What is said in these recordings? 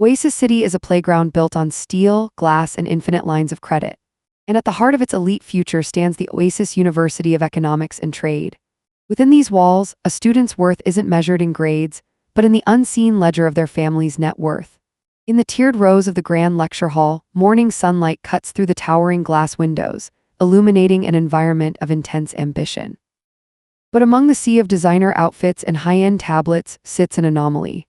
Oasis City is a playground built on steel, glass, and infinite lines of credit. And at the heart of its elite future stands the Oasis University of Economics and Trade. Within these walls, a student's worth isn't measured in grades, but in the unseen ledger of their family's net worth. In the tiered rows of the grand lecture hall, morning sunlight cuts through the towering glass windows, illuminating an environment of intense ambition. But among the sea of designer outfits and high-end tablets sits an anomaly.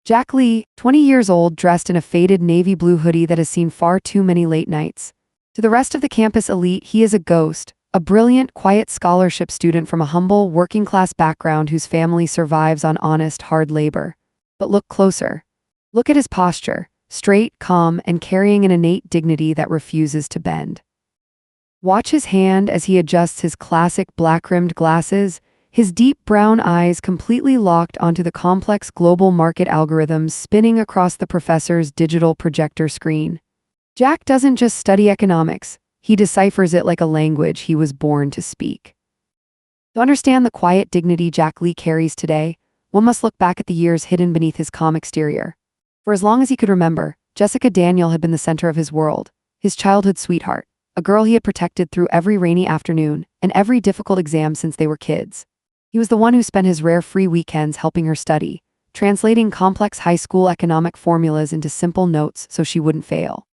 Jack Lee, 20 years old, dressed in a faded navy blue hoodie that has seen far too many late nights. To the rest of the campus elite, he is a ghost, a brilliant, quiet scholarship student from a humble, working-class background whose family survives on honest, hard labor. But look closer. Look at his posture, straight, calm, and carrying an innate dignity that refuses to bend. Watch his hand as he adjusts his classic black-rimmed glasses, his deep brown eyes completely locked onto the complex global market algorithms spinning across the professor's digital projector screen. Jack doesn't just study economics, he deciphers it like a language he was born to speak. To understand the quiet dignity Jack Lee carries today, one must look back at the years hidden beneath his calm exterior. For as long as he could remember, Jessica Daniel had been the center of his world, his childhood sweetheart, a girl he had protected through every rainy afternoon and every difficult exam since they were kids. He was the one who spent his rare free weekends helping her study, translating complex high school economic formulas into simple notes so she wouldn't fail.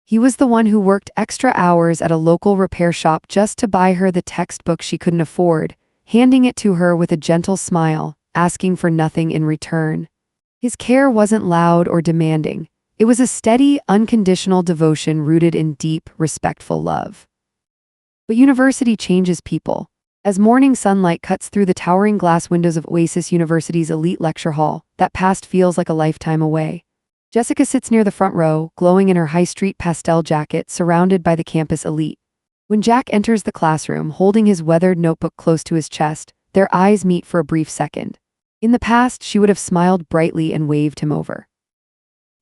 He was the one who worked extra hours at a local repair shop just to buy her the textbook she couldn't afford, handing it to her with a gentle smile, asking for nothing in return. His care wasn't loud or demanding. It was a steady, unconditional devotion rooted in deep, respectful love. But university changes people. As morning sunlight cuts through the towering glass windows of Oasis University's elite lecture hall, that past feels like a lifetime away. Jessica sits near the front row, glowing in her high street pastel jacket, surrounded by the campus elite. When Jack enters the classroom, holding his weathered notebook close to his chest, their eyes meet for a brief second. In the past, she would have smiled brightly and waved him over.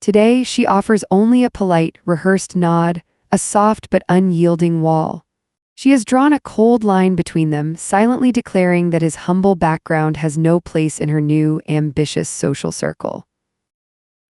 Today, she offers only a polite, rehearsed nod, a soft but unyielding wall. She has drawn a cold line between them, silently declaring that his humble background has no place in her new, ambitious social circle.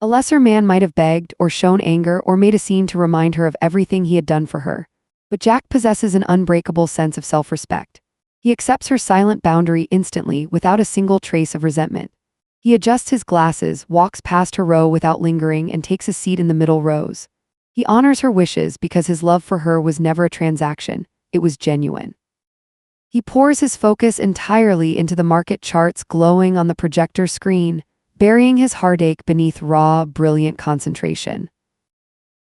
A lesser man might have begged, or shown anger, or made a scene to remind her of everything he had done for her. But Jack possesses an unbreakable sense of self-respect. He accepts her silent boundary instantly, without a single trace of resentment. He adjusts his glasses, walks past her row without lingering, and takes a seat in the middle rows. He honors her wishes because his love for her was never a transaction. It was genuine. He pours his focus entirely into the market charts glowing on the projector screen, burying his heartache beneath raw, brilliant concentration.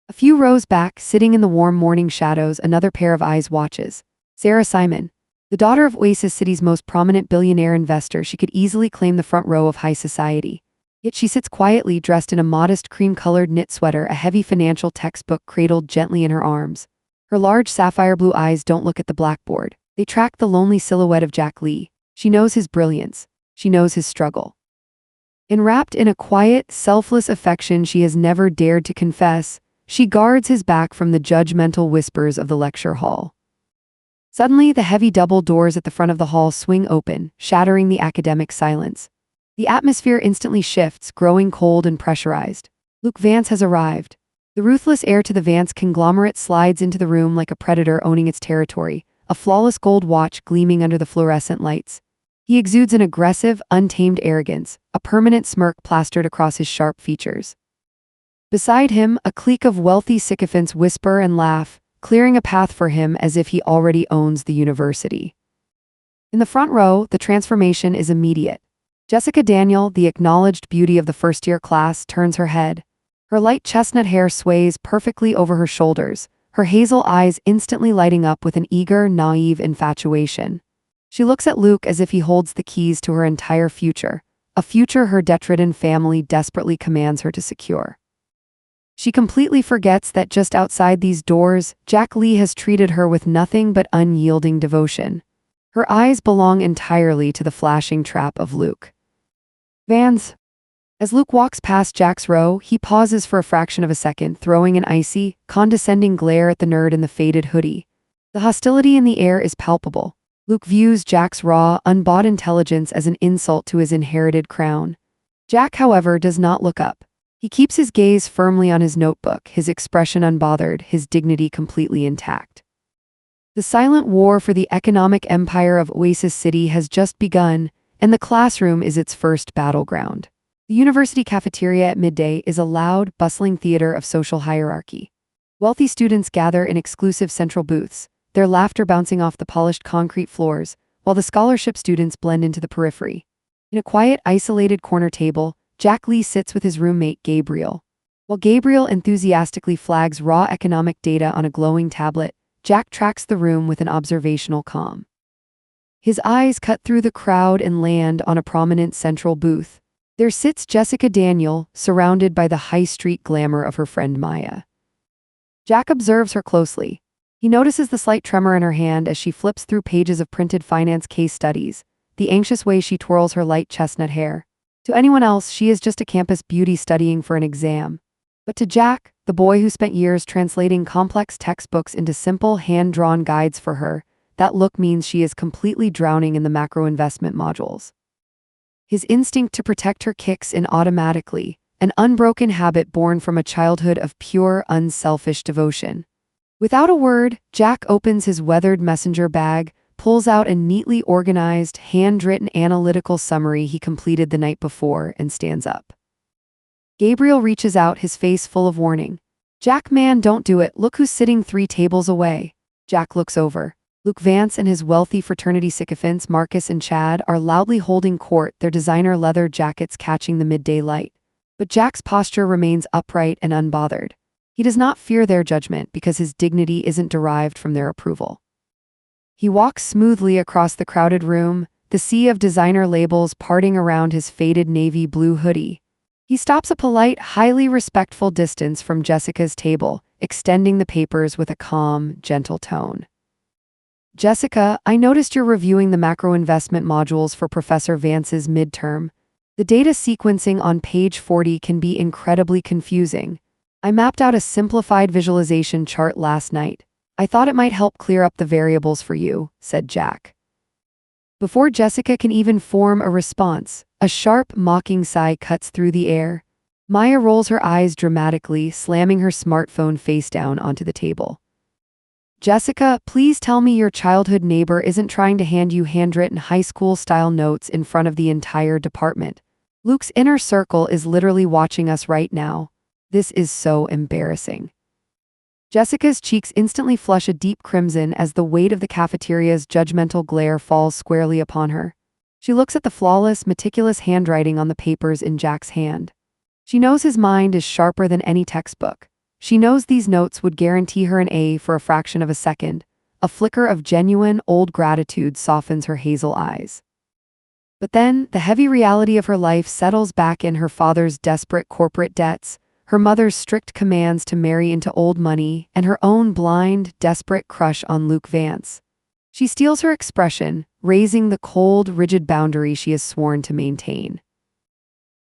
A few rows back, sitting in the warm morning shadows, another pair of eyes watches. Sarah Simon, the daughter of Oasis City's most prominent billionaire investor, she could easily claim the front row of high society. Yet she sits quietly, dressed in a modest cream-colored knit sweater, a heavy financial textbook cradled gently in her arms. Her large sapphire blue eyes don't look at the blackboard. They track the lonely silhouette of Jack Lee. She knows his brilliance. She knows his struggle. Enwrapped in a quiet, selfless affection she has never dared to confess, she guards his back from the judgmental whispers of the lecture hall. Suddenly, the heavy double doors at the front of the hall swing open, shattering the academic silence. The atmosphere instantly shifts, growing cold and pressurized. Luke Vance has arrived. The ruthless heir to the Vance conglomerate slides into the room like a predator owning its territory, a flawless gold watch gleaming under the fluorescent lights. He exudes an aggressive, untamed arrogance, a permanent smirk plastered across his sharp features. Beside him, a clique of wealthy sycophants whisper and laugh, clearing a path for him as if he already owns the university. In the front row, the transformation is immediate. Jessica Daniel, the acknowledged beauty of the first-year class, turns her head. Her light chestnut hair sways perfectly over her shoulders, her hazel eyes instantly lighting up with an eager, naive infatuation. She looks at Luke as if he holds the keys to her entire future, a future her debt-ridden family desperately commands her to secure. She completely forgets that just outside these doors, Jack Lee has treated her with nothing but unyielding devotion. Her eyes belong entirely to the flashing trap of Luke Vance. As Luke walks past Jack's row, he pauses for a fraction of a second, throwing an icy, condescending glare at the nerd in the faded hoodie. The hostility in the air is palpable. Luke views Jack's raw, unbought intelligence as an insult to his inherited crown. Jack, however, does not look up. He keeps his gaze firmly on his notebook, his expression unbothered, his dignity completely intact. The silent war for the economic empire of Oasis City has just begun, and the classroom is its first battleground. The university cafeteria at midday is a loud, bustling theater of social hierarchy. Wealthy students gather in exclusive central booths, their laughter bouncing off the polished concrete floors, while the scholarship students blend into the periphery. In a quiet, isolated corner table, Jack Lee sits with his roommate, Gabriel. While Gabriel enthusiastically flags raw economic data on a glowing tablet, Jack tracks the room with an observational calm. His eyes cut through the crowd and land on a prominent central booth. There sits Jessica Daniel, surrounded by the high street glamour of her friend Maya. Jack observes her closely. He notices the slight tremor in her hand as she flips through pages of printed finance case studies, the anxious way she twirls her light chestnut hair. To anyone else, she is just a campus beauty studying for an exam. But to Jack, the boy who spent years translating complex textbooks into simple, hand-drawn guides for her, that look means she is completely drowning in the macro investment modules. His instinct to protect her kicks in automatically, an unbroken habit born from a childhood of pure, unselfish devotion. Without a word, Jack opens his weathered messenger bag, pulls out a neatly organized, handwritten analytical summary he completed the night before, and stands up. Gabriel reaches out, his face full of warning. "Jack, man, don't do it. Look who's sitting 3 tables away." Jack looks over. Luke Vance and his wealthy fraternity sycophants, Marcus and Chad, are loudly holding court, their designer leather jackets catching the midday light. But Jack's posture remains upright and unbothered. He does not fear their judgment because his dignity isn't derived from their approval. He walks smoothly across the crowded room, the sea of designer labels parting around his faded navy blue hoodie. He stops a polite, highly respectful distance from Jessica's table, extending the papers with a calm, gentle tone. "Jessica, I noticed you're reviewing the macro investment modules for Professor Vance's midterm. The data sequencing on page 40 can be incredibly confusing. I mapped out a simplified visualization chart last night. I thought it might help clear up the variables for you," said Jack. Before Jessica can even form a response, a sharp, mocking sigh cuts through the air. Maya rolls her eyes dramatically, slamming her smartphone face down onto the table. "Jessica, please tell me your childhood neighbor isn't trying to hand you handwritten high school-style notes in front of the entire department. Luke's inner circle is literally watching us right now. This is so embarrassing." Jessica's cheeks instantly flush a deep crimson as the weight of the cafeteria's judgmental glare falls squarely upon her. She looks at the flawless, meticulous handwriting on the papers in Jack's hand. She knows his mind is sharper than any textbook. She knows these notes would guarantee her an A for a fraction of a second. A flicker of genuine, old gratitude softens her hazel eyes. But then, the heavy reality of her life settles back in: her father's desperate corporate debts, her mother's strict commands to marry into old money, and her own blind, desperate crush on Luke Vance. She steals her expression, raising the cold, rigid boundary she has sworn to maintain.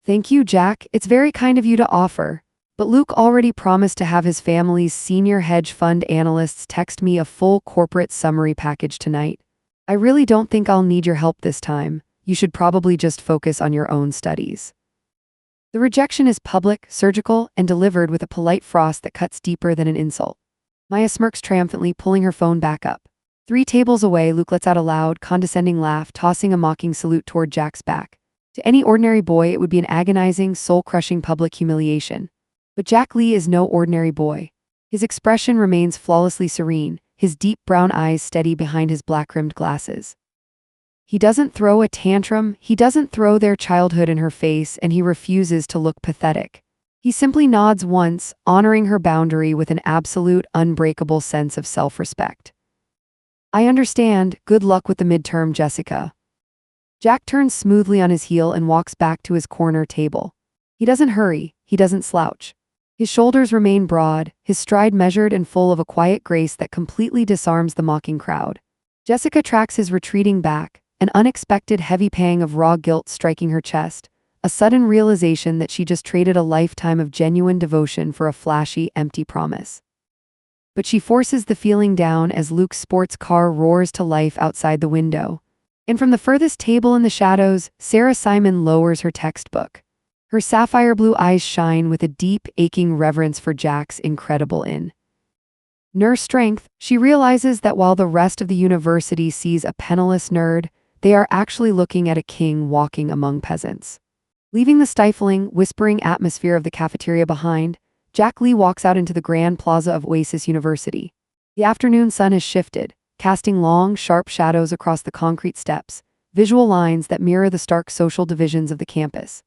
"Thank you, Jack. It's very kind of you to offer. But Luke already promised to have his family's senior hedge fund analysts text me a full corporate summary package tonight. I really don't think I'll need your help this time. You should probably just focus on your own studies." The rejection is public, surgical, and delivered with a polite frost that cuts deeper than an insult. Maya smirks triumphantly, pulling her phone back up. 3 tables away, Luke lets out a loud, condescending laugh, tossing a mocking salute toward Jack's back. To any ordinary boy, it would be an agonizing, soul-crushing public humiliation. But Jack Lee is no ordinary boy. His expression remains flawlessly serene, his deep brown eyes steady behind his black-rimmed glasses. He doesn't throw a tantrum, he doesn't throw their childhood in her face, and he refuses to look pathetic. He simply nods once, honoring her boundary with an absolute, unbreakable sense of self-respect. "I understand. Good luck with the midterm, Jessica." Jack turns smoothly on his heel and walks back to his corner table. He doesn't hurry, he doesn't slouch. His shoulders remain broad, his stride measured and full of a quiet grace that completely disarms the mocking crowd. Jessica tracks his retreating back, an unexpected heavy pang of raw guilt striking her chest, a sudden realization that she just traded a lifetime of genuine devotion for a flashy, empty promise. But she forces the feeling down as Luke's sports car roars to life outside the window. And from the furthest table in the shadows, Sarah Simon lowers her textbook. Her sapphire blue eyes shine with a deep, aching reverence for Jack's incredible inner strength. She realizes that while the rest of the university sees a penniless nerd, they are actually looking at a king walking among peasants. Leaving the stifling, whispering atmosphere of the cafeteria behind, Jack Lee walks out into the grand plaza of Oasis University. The afternoon sun has shifted, casting long, sharp shadows across the concrete steps, visual lines that mirror the stark social divisions of the campus.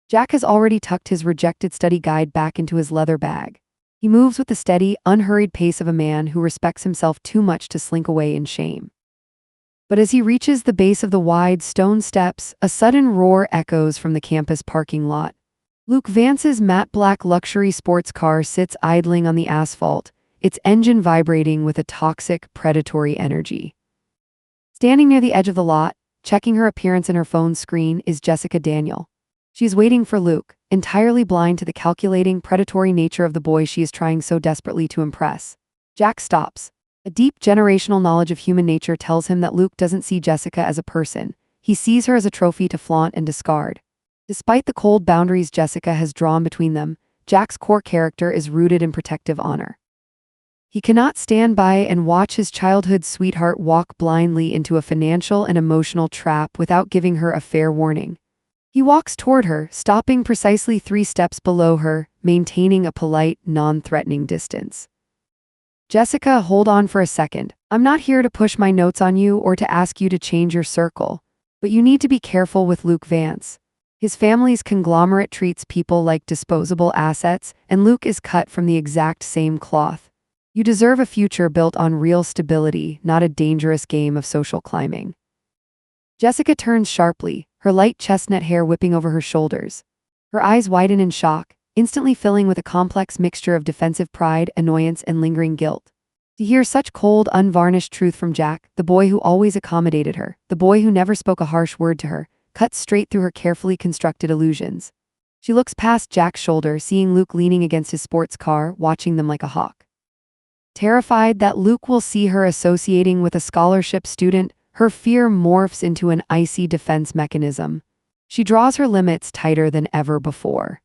Jack has already tucked his rejected study guide back into his leather bag. He moves with the steady, unhurried pace of a man who respects himself too much to slink away in shame. But as he reaches the base of the wide stone steps, a sudden roar echoes from the campus parking lot. Luke Vance's matte black luxury sports car sits idling on the asphalt, its engine vibrating with a toxic, predatory energy. Standing near the edge of the lot, checking her appearance in her phone's screen, is Jessica Daniel. She's waiting for Luke, entirely blind to the calculating, predatory nature of the boy she is trying so desperately to impress. Jack stops. A deep generational knowledge of human nature tells him that Luke doesn't see Jessica as a person. He sees her as a trophy to flaunt and discard. Despite the cold boundaries Jessica has drawn between them, Jack's core character is rooted in protective honor. He cannot stand by and watch his childhood sweetheart walk blindly into a financial and emotional trap without giving her a fair warning. He walks toward her, stopping precisely 3 steps below her, maintaining a polite, non-threatening distance. Jessica, hold on for a second. I'm not here to push my notes on you or to ask you to change your circle. But you need to be careful with Luke Vance. His family's conglomerate treats people like disposable assets, and Luke is cut from the exact same cloth. You deserve a future built on real stability, not a dangerous game of social climbing. Jessica turns sharply, her light chestnut hair whipping over her shoulders. Her eyes widen in shock, instantly filling with a complex mixture of defensive pride, annoyance, and lingering guilt. To hear such cold, unvarnished truth from Jack, the boy who always accommodated her, the boy who never spoke a harsh word to her, cuts straight through her carefully constructed illusions. She looks past Jack's shoulder, seeing Luke leaning against his sports car, watching them like a hawk. Terrified that Luke will see her associating with a scholarship student, her fear morphs into an icy defense mechanism. She draws her limits tighter than ever before.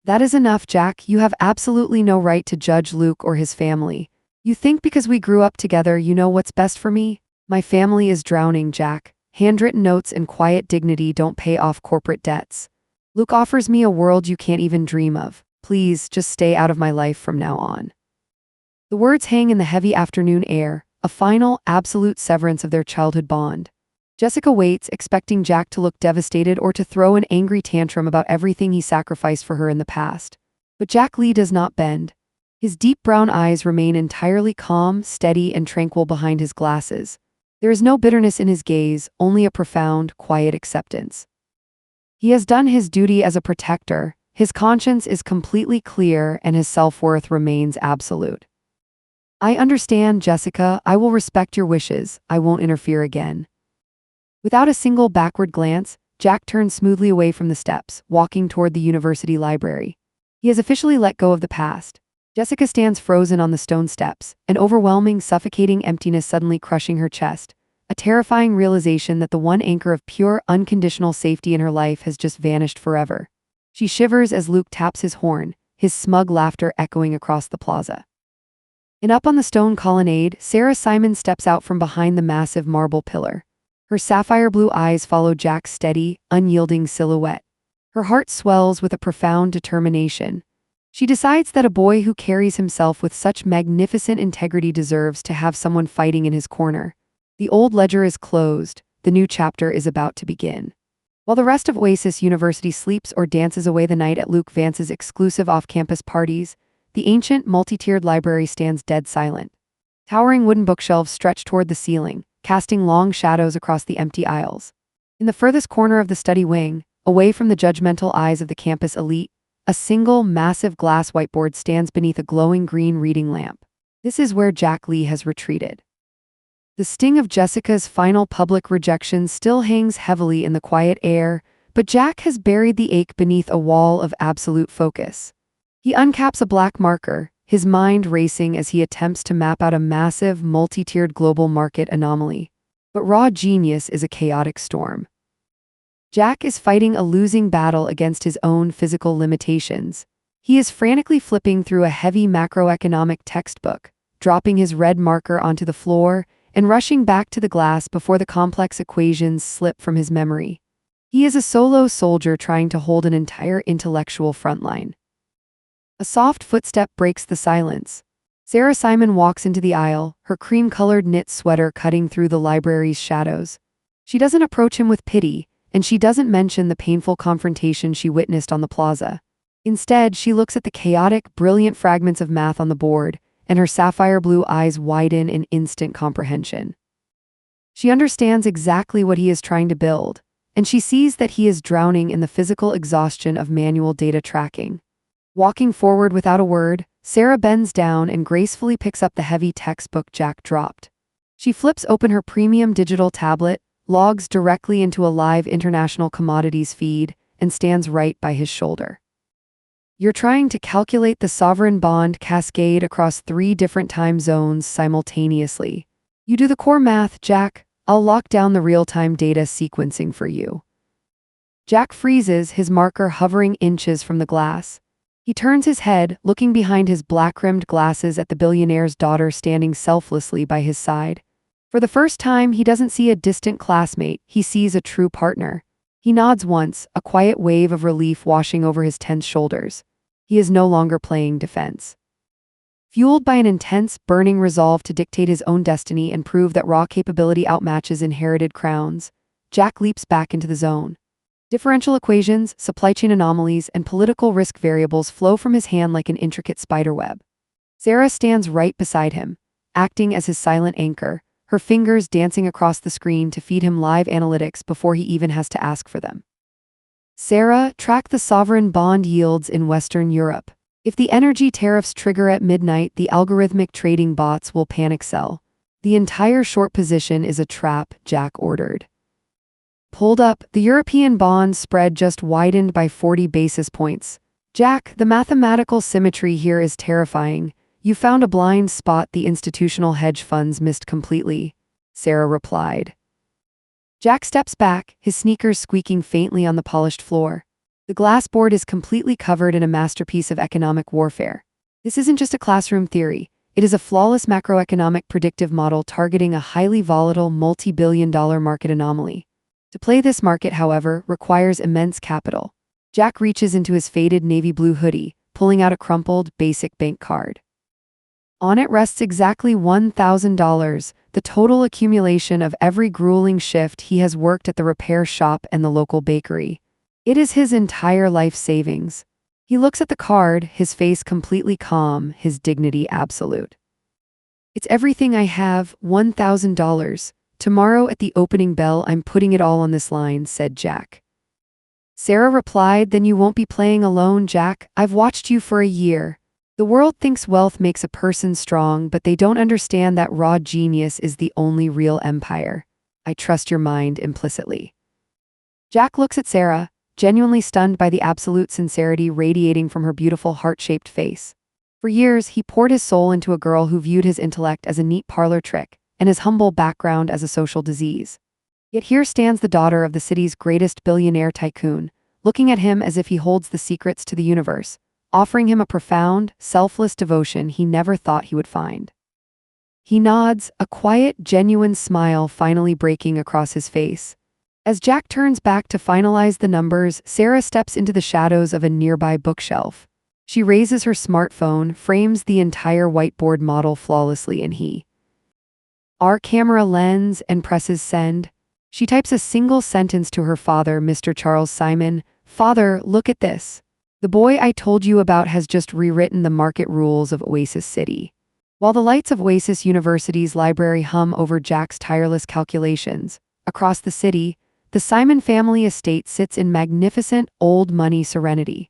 That is enough, Jack. You have absolutely no right to judge Luke or his family. You think because we grew up together you know what's best for me? My family is drowning, Jack. Handwritten notes and quiet dignity don't pay off corporate debts. Luke offers me a world you can't even dream of. Please, just stay out of my life from now on. The words hang in the heavy afternoon air, a final, absolute severance of their childhood bond. Jessica waits, expecting Jack to look devastated or to throw an angry tantrum about everything he sacrificed for her in the past. But Jack Lee does not bend. His deep brown eyes remain entirely calm, steady, and tranquil behind his glasses. There is no bitterness in his gaze, only a profound, quiet acceptance. He has done his duty as a protector, his conscience is completely clear, and his self-worth remains absolute. I understand, Jessica. I will respect your wishes. I won't interfere again. Without a single backward glance, Jack turns smoothly away from the steps, walking toward the university library. He has officially let go of the past. Jessica stands frozen on the stone steps, an overwhelming, suffocating emptiness suddenly crushing her chest, a terrifying realization that the one anchor of pure, unconditional safety in her life has just vanished forever. She shivers as Luke taps his horn, his smug laughter echoing across the plaza. And up on the stone colonnade, Sarah Simon steps out from behind the massive marble pillar. Her sapphire blue eyes follow Jack's steady, unyielding silhouette. Her heart swells with a profound determination. She decides that a boy who carries himself with such magnificent integrity deserves to have someone fighting in his corner. The old ledger is closed, the new chapter is about to begin. While the rest of Oasis University sleeps or dances away the night at Luke Vance's exclusive off-campus parties, the ancient, multi-tiered library stands dead silent. Towering wooden bookshelves stretch toward the ceiling, casting long shadows across the empty aisles. In the furthest corner of the study wing, away from the judgmental eyes of the campus elite, a single, massive glass whiteboard stands beneath a glowing green reading lamp. This is where Jack Lee has retreated. The sting of Jessica's final public rejection still hangs heavily in the quiet air, but Jack has buried the ache beneath a wall of absolute focus. He uncaps a black marker, his mind racing as he attempts to map out a massive, multi-tiered global market anomaly. But raw genius is a chaotic storm. Jack is fighting a losing battle against his own physical limitations. He is frantically flipping through a heavy macroeconomic textbook, dropping his red marker onto the floor and rushing back to the glass before the complex equations slip from his memory. He is a solo soldier trying to hold an entire intellectual frontline. A soft footstep breaks the silence. Sarah Simon walks into the aisle, her cream-colored knit sweater cutting through the library's shadows. She doesn't approach him with pity, and she doesn't mention the painful confrontation she witnessed on the plaza. Instead, she looks at the chaotic, brilliant fragments of math on the board, and her sapphire blue eyes widen in instant comprehension. She understands exactly what he is trying to build, and she sees that he is drowning in the physical exhaustion of manual data tracking. Walking forward without a word, Sarah bends down and gracefully picks up the heavy textbook Jack dropped. She flips open her premium digital tablet, logs directly into a live international commodities feed, and stands right by his shoulder. You're trying to calculate the sovereign bond cascade across 3 different time zones simultaneously. You do the core math, Jack. I'll lock down the real-time data sequencing for you. Jack freezes, his marker hovering inches from the glass. He turns his head, looking behind his black-rimmed glasses at the billionaire's daughter standing selflessly by his side. For the first time, he doesn't see a distant classmate, he sees a true partner. He nods once, a quiet wave of relief washing over his tense shoulders. He is no longer playing defense. Fueled by an intense, burning resolve to dictate his own destiny and prove that raw capability outmatches inherited crowns, Jack leaps back into the zone. Differential equations, supply chain anomalies, and political risk variables flow from his hand like an intricate spiderweb. Sarah stands right beside him, acting as his silent anchor, her fingers dancing across the screen to feed him live analytics before he even has to ask for them. Sarah, track the sovereign bond yields in Western Europe. If the energy tariffs trigger at midnight, the algorithmic trading bots will panic sell. The entire short position is a trap, Jack ordered. Pulled up, the European bond spread just widened by 40 basis points. Jack, the mathematical symmetry here is terrifying. You found a blind spot the institutional hedge funds missed completely, Sarah replied. Jack steps back, his sneakers squeaking faintly on the polished floor. The glass board is completely covered in a masterpiece of economic warfare. This isn't just a classroom theory. It is a flawless macroeconomic predictive model targeting a highly volatile multi-billion-dollar market anomaly. To play this market, however, requires immense capital. Jack reaches into his faded navy blue hoodie, pulling out a crumpled, basic bank card. On it rests exactly $1,000, the total accumulation of every grueling shift he has worked at the repair shop and the local bakery. It is his entire life savings. He looks at the card, his face completely calm, his dignity absolute. It's everything I have, $1,000. Tomorrow at the opening bell, I'm putting it all on this line, said Jack. Sarah replied, then you won't be playing alone, Jack. I've watched you for a year. The world thinks wealth makes a person strong, but they don't understand that raw genius is the only real empire. I trust your mind implicitly. Jack looks at Sarah, genuinely stunned by the absolute sincerity radiating from her beautiful heart-shaped face. For years, he poured his soul into a girl who viewed his intellect as a neat parlor trick and his humble background as a social disease. Yet here stands the daughter of the city's greatest billionaire tycoon, looking at him as if he holds the secrets to the universe, offering him a profound, selfless devotion he never thought he would find. He nods, a quiet, genuine smile finally breaking across his face. As Jack turns back to finalize the numbers, Sarah steps into the shadows of a nearby bookshelf. She raises her smartphone, frames the entire whiteboard model flawlessly, and our camera lens, and presses send. She types a single sentence to her father, Mr. Charles Simon. Father, look at this. The boy I told you about has just rewritten the market rules of Oasis City. While the lights of Oasis University's library hum over Jack's tireless calculations, across the city, the Simon family estate sits in magnificent, old-money serenity.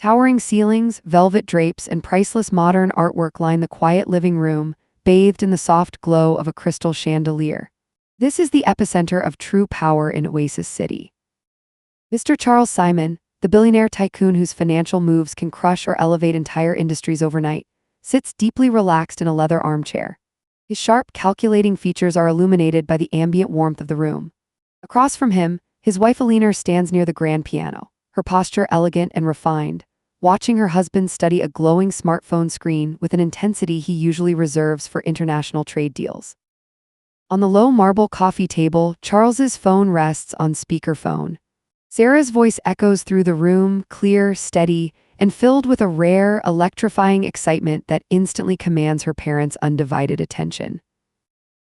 Towering ceilings, velvet drapes, and priceless modern artwork line the quiet living room, bathed in the soft glow of a crystal chandelier. This is the epicenter of true power in Oasis City. Mr. Charles Simon, the billionaire tycoon whose financial moves can crush or elevate entire industries overnight, sits deeply relaxed in a leather armchair. His sharp, calculating features are illuminated by the ambient warmth of the room. Across from him, His wife Alina stands near the grand piano, her posture elegant and refined, watching her husband study a glowing smartphone screen with an intensity he usually reserves for international trade deals. On the low marble coffee table, Charles's phone rests on speakerphone. Sarah's voice echoes through the room, clear, steady, and filled with a rare, electrifying excitement that instantly commands her parents' undivided attention.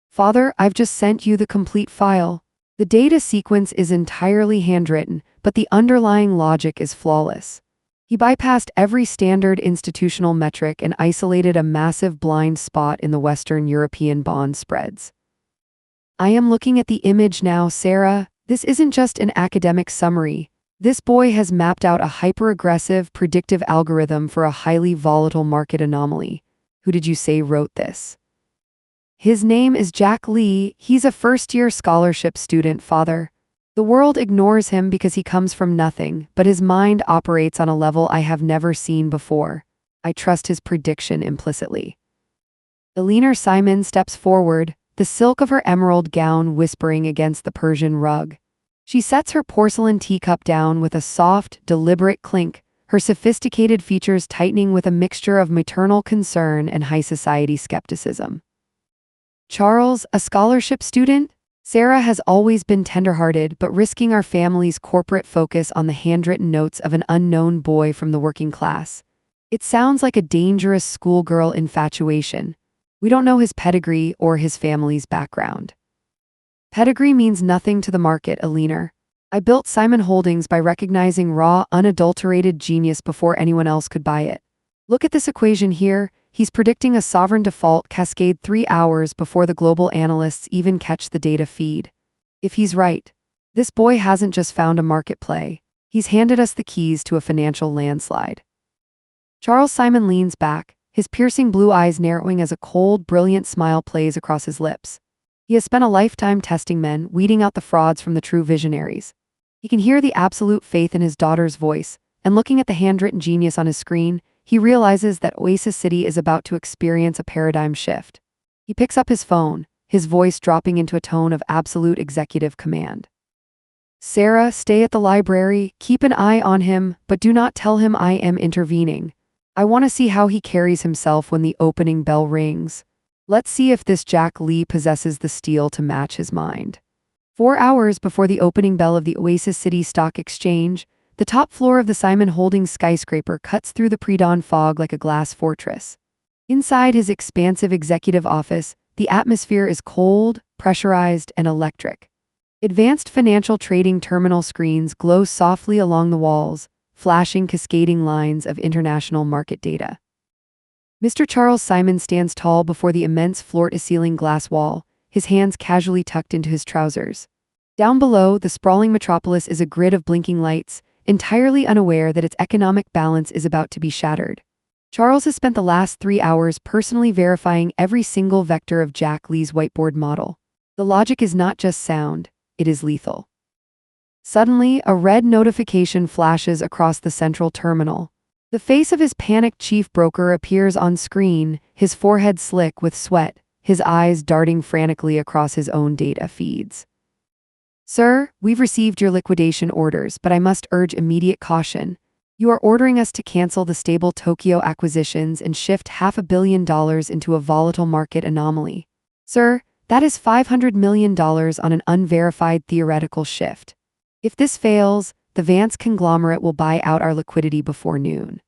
"Father, I've just sent you the complete file. The data sequence is entirely handwritten, but the underlying logic is flawless." He bypassed every standard institutional metric and isolated a massive blind spot in the Western European bond spreads. "I am looking at the image now, Sarah. This isn't just an academic summary. This boy has mapped out a hyper-aggressive, predictive algorithm for a highly volatile market anomaly." "Who did you say wrote this?" "His name is Jack Lee. He's a first-year scholarship student, Father. The world ignores him because he comes from nothing, but his mind operates on a level I have never seen before. I trust his prediction implicitly." Alina Simon steps forward, the silk of her emerald gown whispering against the Persian rug. She sets her porcelain teacup down with a soft, deliberate clink, her sophisticated features tightening with a mixture of maternal concern and high society skepticism. "Charles, a scholarship student? Sarah has always been tenderhearted, but risking our family's corporate focus on the handwritten notes of an unknown boy from the working class. It sounds like a dangerous schoolgirl infatuation. We don't know his pedigree or his family's background." "Pedigree means nothing to the market, Alina. I built Simon Holdings by recognizing raw, unadulterated genius before anyone else could buy it. Look at this equation here. He's predicting a sovereign default cascade 3 hours before the global analysts even catch the data feed. If he's right, this boy hasn't just found a market play. He's handed us the keys to a financial landslide." Charles Simon leans back, his piercing blue eyes narrowing as a cold, brilliant smile plays across his lips. He has spent a lifetime testing men, weeding out the frauds from the true visionaries. He can hear the absolute faith in his daughter's voice, and looking at the handwritten genius on his screen, he realizes that Oasis City is about to experience a paradigm shift. He picks up his phone, his voice dropping into a tone of absolute executive command. "Sarah, stay at the library, keep an eye on him, but do not tell him I am intervening. I want to see how he carries himself when the opening bell rings. Let's see if this Jack Lee possesses the steel to match his mind." 4 hours before the opening bell of the Oasis City Stock Exchange, the top floor of the Simon Holdings skyscraper cuts through the pre-dawn fog like a glass fortress. Inside his expansive executive office, the atmosphere is cold, pressurized, and electric. Advanced financial trading terminal screens glow softly along the walls, flashing cascading lines of international market data. Mr. Charles Simon stands tall before the immense floor-to-ceiling glass wall, his hands casually tucked into his trousers. Down below, the sprawling metropolis is a grid of blinking lights, entirely unaware that its economic balance is about to be shattered. Charles has spent the last 3 hours personally verifying every single vector of Jack Lee's whiteboard model. The logic is not just sound, it is lethal. Suddenly, a red notification flashes across the central terminal. The face of his panicked chief broker appears on screen, his forehead slick with sweat, his eyes darting frantically across his own data feeds. "Sir, we've received your liquidation orders, but I must urge immediate caution. You are ordering us to cancel the stable Tokyo acquisitions and shift $500 million into a volatile market anomaly. Sir, that is $500 million on an unverified theoretical shift. If this fails, the Vance conglomerate will buy out our liquidity before noon."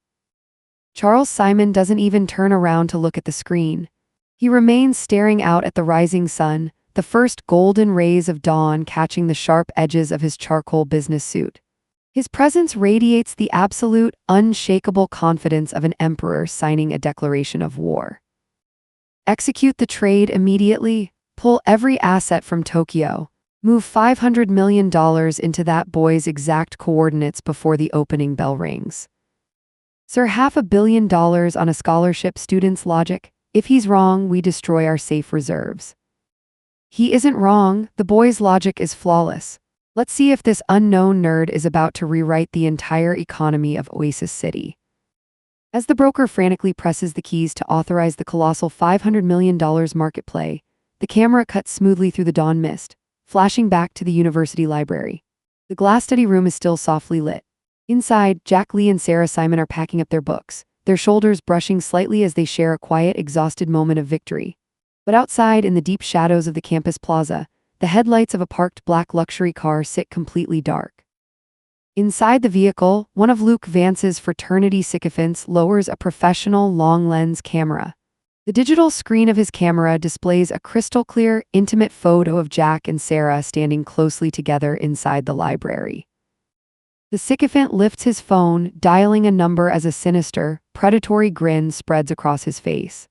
Charles Simon doesn't even turn around to look at the screen. He remains staring out at the rising sun, the first golden rays of dawn catching the sharp edges of his charcoal business suit. His presence radiates the absolute, unshakable confidence of an emperor signing a declaration of war. "Execute the trade immediately. Pull every asset from Tokyo. Move $500 million into that boy's exact coordinates before the opening bell rings." "Sir, $500 million on a scholarship student's logic? If he's wrong, we destroy our safe reserves." "He isn't wrong, the boy's logic is flawless. Let's see if this unknown nerd is about to rewrite the entire economy of Oasis City." As the broker frantically presses the keys to authorize the colossal $500 million market play, the camera cuts smoothly through the dawn mist, flashing back to the university library. The glass study room is still softly lit. Inside, Jack Lee and Sarah Simon are packing up their books, their shoulders brushing slightly as they share a quiet, exhausted moment of victory. But outside, in the deep shadows of the campus plaza, the headlights of a parked black luxury car sit completely dark. Inside the vehicle, one of Luke Vance's fraternity sycophants lowers a professional long-lens camera. The digital screen of his camera displays a crystal-clear, intimate photo of Jack and Sarah standing closely together inside the library. The sycophant lifts his phone, dialing a number as a sinister, predatory grin spreads across his face.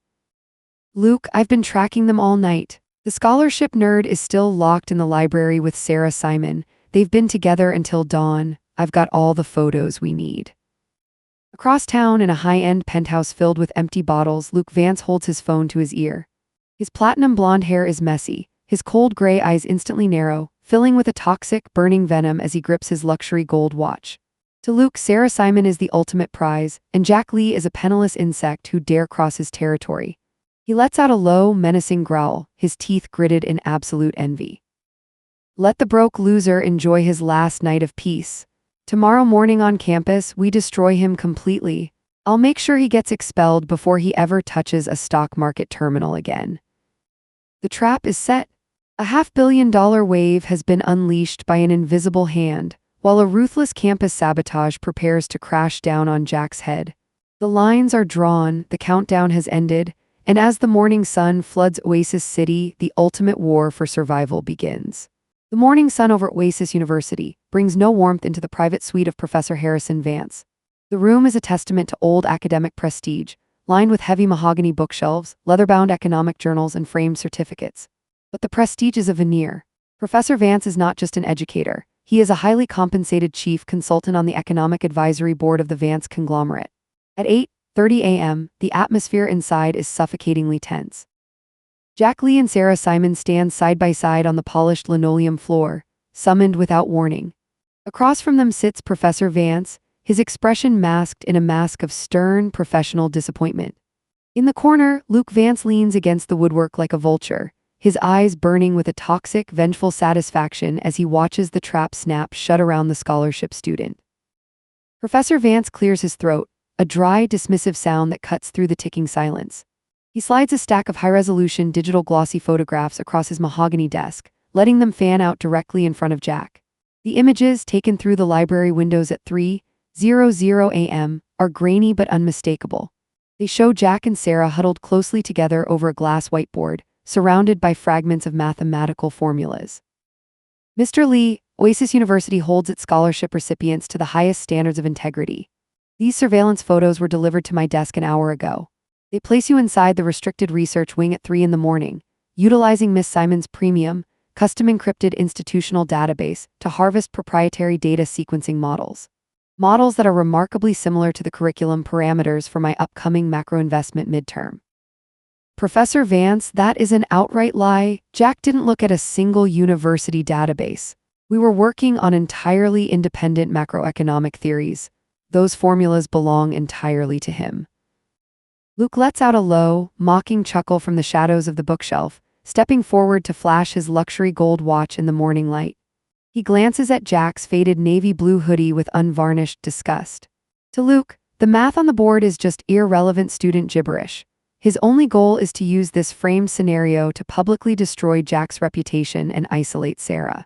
"Luke, I've been tracking them all night." The scholarship nerd is still locked in the library with Sarah Simon. They've been together until dawn. I've got all the photos we need. Across town, in a high-end penthouse filled with empty bottles, Luke Vance holds his phone to his ear. His platinum blonde hair is messy, his cold gray eyes instantly narrow, filling with a toxic, burning venom as he grips his luxury gold watch. To Luke, Sarah Simon is the ultimate prize, and Jack Lee is a penniless insect who dare cross his territory. He lets out a low, menacing growl, his teeth gritted in absolute envy. Let the broke loser enjoy his last night of peace. Tomorrow morning on campus, we destroy him completely. I'll make sure he gets expelled before he ever touches a stock market terminal again. The trap is set. A $500 million wave has been unleashed by an invisible hand, while a ruthless campus sabotage prepares to crash down on Jack's head. The lines are drawn, the countdown has ended, and as the morning sun floods Oasis City, the ultimate war for survival begins. The morning sun over Oasis University brings no warmth into the private suite of Professor Harrison Vance. The room is a testament to old academic prestige, lined with heavy mahogany bookshelves, leather-bound economic journals, and framed certificates. But the prestige is a veneer. Professor Vance is not just an educator. He is a highly compensated chief consultant on the economic advisory board of the Vance conglomerate. At 8:30 a.m., the atmosphere inside is suffocatingly tense. Jack Lee and Sarah Simon stand side by side on the polished linoleum floor, summoned without warning. Across from them sits Professor Vance, his expression masked in a mask of stern, professional disappointment. In the corner, Luke Vance leans against the woodwork like a vulture, his eyes burning with a toxic, vengeful satisfaction as he watches the trap snap shut around the scholarship student. Professor Vance clears his throat, a dry, dismissive sound that cuts through the ticking silence. He slides a stack of high-resolution digital glossy photographs across his mahogany desk, letting them fan out directly in front of Jack. The images, taken through the library windows at 3:00 a.m., are grainy but unmistakable. They show Jack and Sarah huddled closely together over a glass whiteboard, surrounded by fragments of mathematical formulas. Mr. Lee, Oasis University holds its scholarship recipients to the highest standards of integrity. These surveillance photos were delivered to my desk an hour ago. They place you inside the restricted research wing at 3 in the morning, utilizing Miss Simon's premium, custom encrypted institutional database to harvest proprietary data sequencing models. Models that are remarkably similar to the curriculum parameters for my upcoming macroinvestment midterm. Professor Vance, that is an outright lie. Jack didn't look at a single university database. We were working on entirely independent macroeconomic theories. Those formulas belong entirely to him. Luke lets out a low, mocking chuckle from the shadows of the bookshelf, stepping forward to flash his luxury gold watch in the morning light. He glances at Jack's faded navy blue hoodie with unvarnished disgust. To Luke, the math on the board is just irrelevant student gibberish. His only goal is to use this framed scenario to publicly destroy Jack's reputation and isolate Sarah.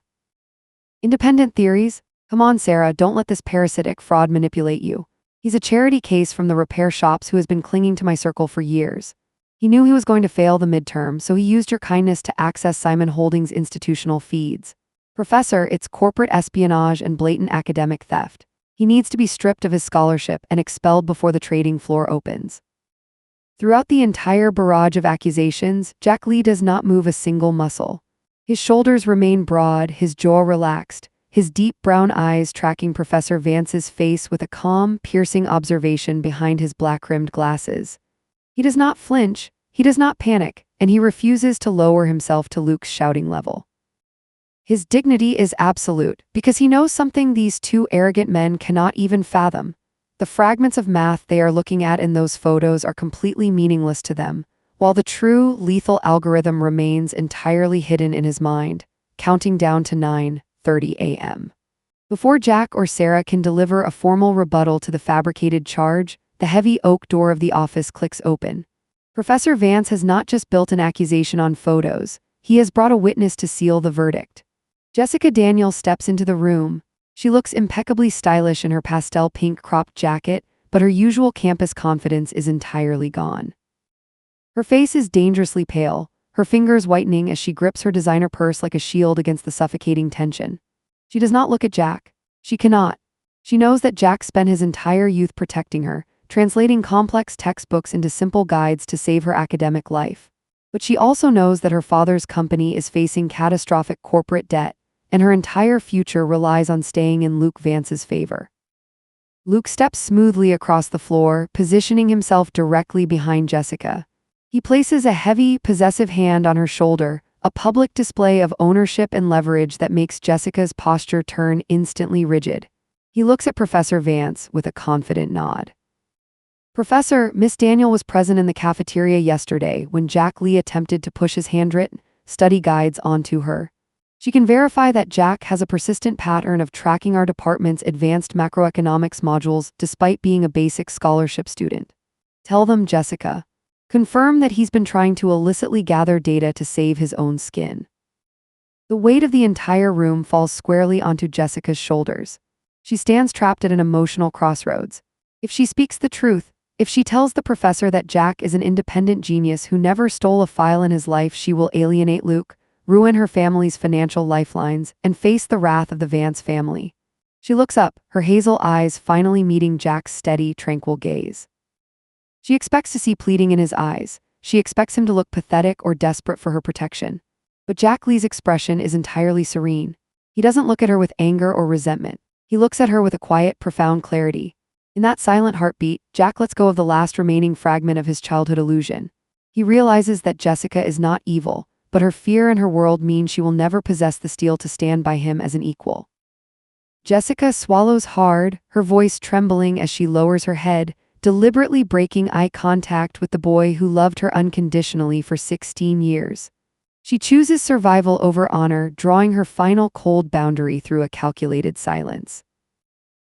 Independent theories? Come on, Sarah, don't let this parasitic fraud manipulate you. He's a charity case from the repair shops who has been clinging to my circle for years. He knew he was going to fail the midterm, so he used your kindness to access Simon Holdings' institutional feeds. Professor, it's corporate espionage and blatant academic theft. He needs to be stripped of his scholarship and expelled before the trading floor opens. Throughout the entire barrage of accusations, Jack Lee does not move a single muscle. His shoulders remain broad, his jaw relaxed, his deep brown eyes tracking Professor Vance's face with a calm, piercing observation behind his black-rimmed glasses. He does not flinch, he does not panic, and he refuses to lower himself to Luke's shouting level. His dignity is absolute, because he knows something these two arrogant men cannot even fathom. The fragments of math they are looking at in those photos are completely meaningless to them, while the true, lethal algorithm remains entirely hidden in his mind, counting down to 9:30 a.m. Before Jack or Sarah can deliver a formal rebuttal to the fabricated charge, the heavy oak door of the office clicks open. Professor Vance has not just built an accusation on photos, he has brought a witness to seal the verdict. Jessica Daniels steps into the room. She looks impeccably stylish in her pastel pink cropped jacket, but her usual campus confidence is entirely gone. Her face is dangerously pale, her fingers whitening as she grips her designer purse like a shield against the suffocating tension. She does not look at Jack. She cannot. She knows that Jack spent his entire youth protecting her, translating complex textbooks into simple guides to save her academic life. But she also knows that her father's company is facing catastrophic corporate debt, and her entire future relies on staying in Luke Vance's favor. Luke steps smoothly across the floor, positioning himself directly behind Jessica. He places a heavy, possessive hand on her shoulder, a public display of ownership and leverage that makes Jessica's posture turn instantly rigid. He looks at Professor Vance with a confident nod. "Professor, Miss Daniel was present in the cafeteria yesterday when Jack Lee attempted to push his handwritten study guides onto her. She can verify that Jack has a persistent pattern of tracking our department's advanced macroeconomics modules despite being a basic scholarship student. Tell them, Jessica. Confirm that he's been trying to illicitly gather data to save his own skin." The weight of the entire room falls squarely onto Jessica's shoulders. She stands trapped at an emotional crossroads. If she speaks the truth, if she tells the professor that Jack is an independent genius who never stole a file in his life, she will alienate Luke, ruin her family's financial lifelines, and face the wrath of the Vance family. She looks up, her hazel eyes finally meeting Jack's steady, tranquil gaze. She expects to see pleading in his eyes. She expects him to look pathetic or desperate for her protection. But Jack Lee's expression is entirely serene. He doesn't look at her with anger or resentment. He looks at her with a quiet, profound clarity. In that silent heartbeat, Jack lets go of the last remaining fragment of his childhood illusion. He realizes that Jessica is not evil, but her fear and her world mean she will never possess the steel to stand by him as an equal. Jessica swallows hard, her voice trembling as she lowers her head, deliberately breaking eye contact with the boy who loved her unconditionally for 16 years. She chooses survival over honor, drawing her final cold boundary through a calculated silence.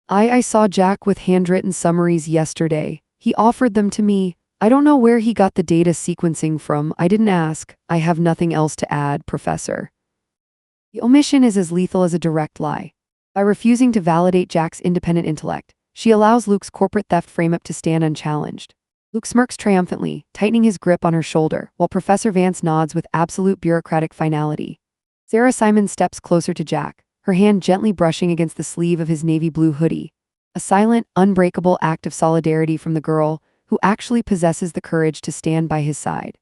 I saw Jack with handwritten summaries yesterday. He offered them to me. I don't know where he got the data sequencing from. I didn't ask. I have nothing else to add, Professor." The omission is as lethal as a direct lie. By refusing to validate Jack's independent intellect, she allows Luke's corporate theft frame-up to stand unchallenged. Luke smirks triumphantly, tightening his grip on her shoulder, while Professor Vance nods with absolute bureaucratic finality. Sarah Simon steps closer to Jack, her hand gently brushing against the sleeve of his navy blue hoodie. A silent, unbreakable act of solidarity from the girl who actually possesses the courage to stand by his side.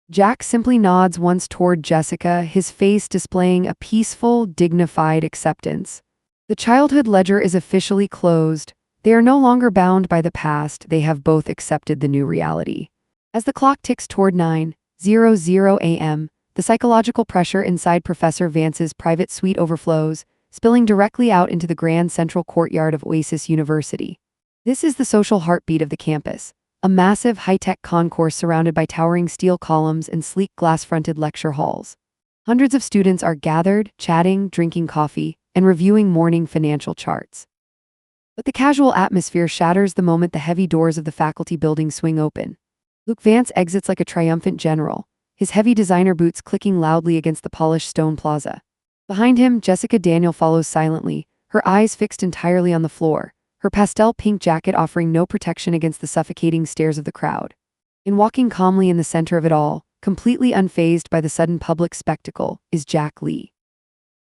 Jack simply nods once toward Jessica, his face displaying a peaceful, dignified acceptance. The childhood ledger is officially closed. They are no longer bound by the past, they have both accepted the new reality. As the clock ticks toward 9:00 a.m., the psychological pressure inside Professor Vance's private suite overflows, spilling directly out into the grand central courtyard of Oasis University. This is the social heartbeat of the campus, a massive high-tech concourse surrounded by towering steel columns and sleek glass-fronted lecture halls. Hundreds of students are gathered, chatting, drinking coffee, and reviewing morning financial charts. But the casual atmosphere shatters the moment the heavy doors of the faculty building swing open. Luke Vance exits like a triumphant general, his heavy designer boots clicking loudly against the polished stone plaza. Behind him, Jessica Daniel follows silently, her eyes fixed entirely on the floor, her pastel pink jacket offering no protection against the suffocating stares of the crowd. In walking calmly in the center of it all, completely unfazed by the sudden public spectacle, is Jack Lee.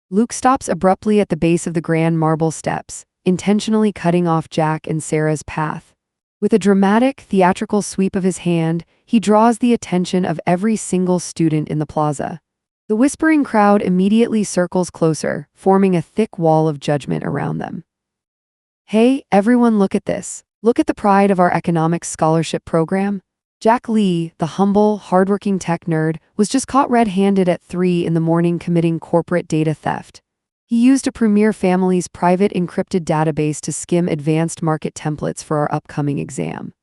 Luke stops abruptly at the base of the grand marble steps, intentionally cutting off Jack and Sarah's path. With a dramatic, theatrical sweep of his hand, he draws the attention of every single student in the plaza. The whispering crowd immediately circles closer, forming a thick wall of judgment around them. "Hey, everyone, look at this. Look at the pride of our economics scholarship program." Jack Lee, the humble, hardworking tech nerd, was just caught red-handed at 3 in the morning committing corporate data theft. He used a premier family's private encrypted database to skim advanced market templates for our upcoming exam.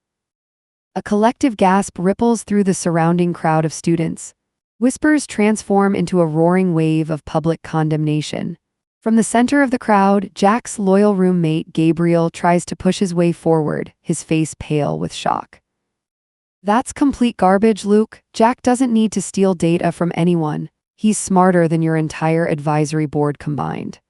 A collective gasp ripples through the surrounding crowd of students. Whispers transform into a roaring wave of public condemnation. From the center of the crowd, Jack's loyal roommate, Gabriel, tries to push his way forward, his face pale with shock. That's complete garbage, Luke. Jack doesn't need to steal data from anyone. He's smarter than your entire advisory board combined.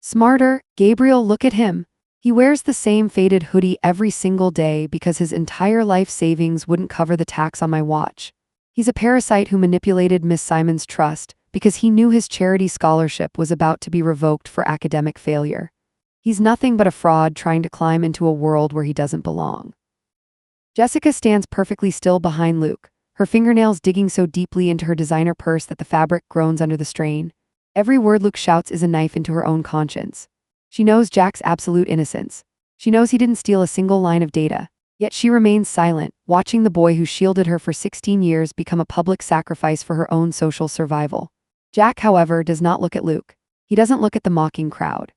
Smarter? Gabriel, look at him. He wears the same faded hoodie every single day because his entire life savings wouldn't cover the tax on my watch. He's a parasite who manipulated Miss Simon's trust because he knew his charity scholarship was about to be revoked for academic failure. He's nothing but a fraud trying to climb into a world where he doesn't belong. Jessica stands perfectly still behind Luke, her fingernails digging so deeply into her designer purse that the fabric groans under the strain. Every word Luke shouts is a knife into her own conscience. She knows Jack's absolute innocence. She knows he didn't steal a single line of data. Yet she remains silent, watching the boy who shielded her for 16 years become a public sacrifice for her own social survival. Jack, however, does not look at Luke. He doesn't look at the mocking crowd.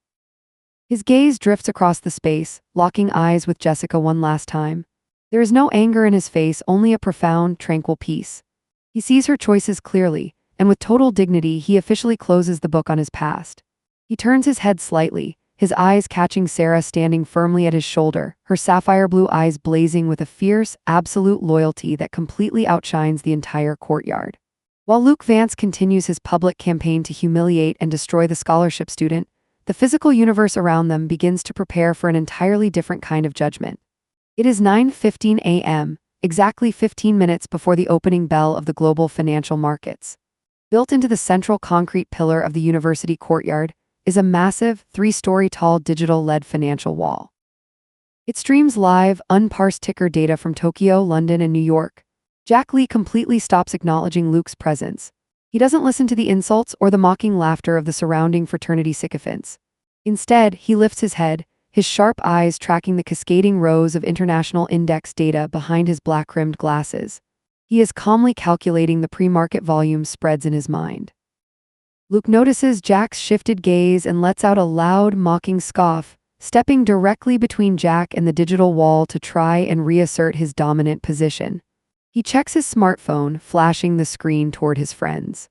His gaze drifts across the space, locking eyes with Jessica one last time. There is no anger in his face, only a profound, tranquil peace. He sees her choices clearly, and with total dignity he officially closes the book on his past. He turns his head slightly, his eyes catching Sarah standing firmly at his shoulder, her sapphire blue eyes blazing with a fierce, absolute loyalty that completely outshines the entire courtyard. While Luke Vance continues his public campaign to humiliate and destroy the scholarship student, the physical universe around them begins to prepare for an entirely different kind of judgment. It is 9:15 a.m., exactly 15 minutes before the opening bell of the global financial markets. Built into the central concrete pillar of the university courtyard is a massive, 3-story tall digital LED financial wall. It streams live, unparsed ticker data from Tokyo, London, and New York. Jack Lee completely stops acknowledging Luke's presence. He doesn't listen to the insults or the mocking laughter of the surrounding fraternity sycophants. Instead, he lifts his head, his sharp eyes tracking the cascading rows of international index data behind his black-rimmed glasses. He is calmly calculating the pre-market volume spreads in his mind. Luke notices Jack's shifted gaze and lets out a loud, mocking scoff, stepping directly between Jack and the digital wall to try and reassert his dominant position. He checks his smartphone, flashing the screen toward his friends.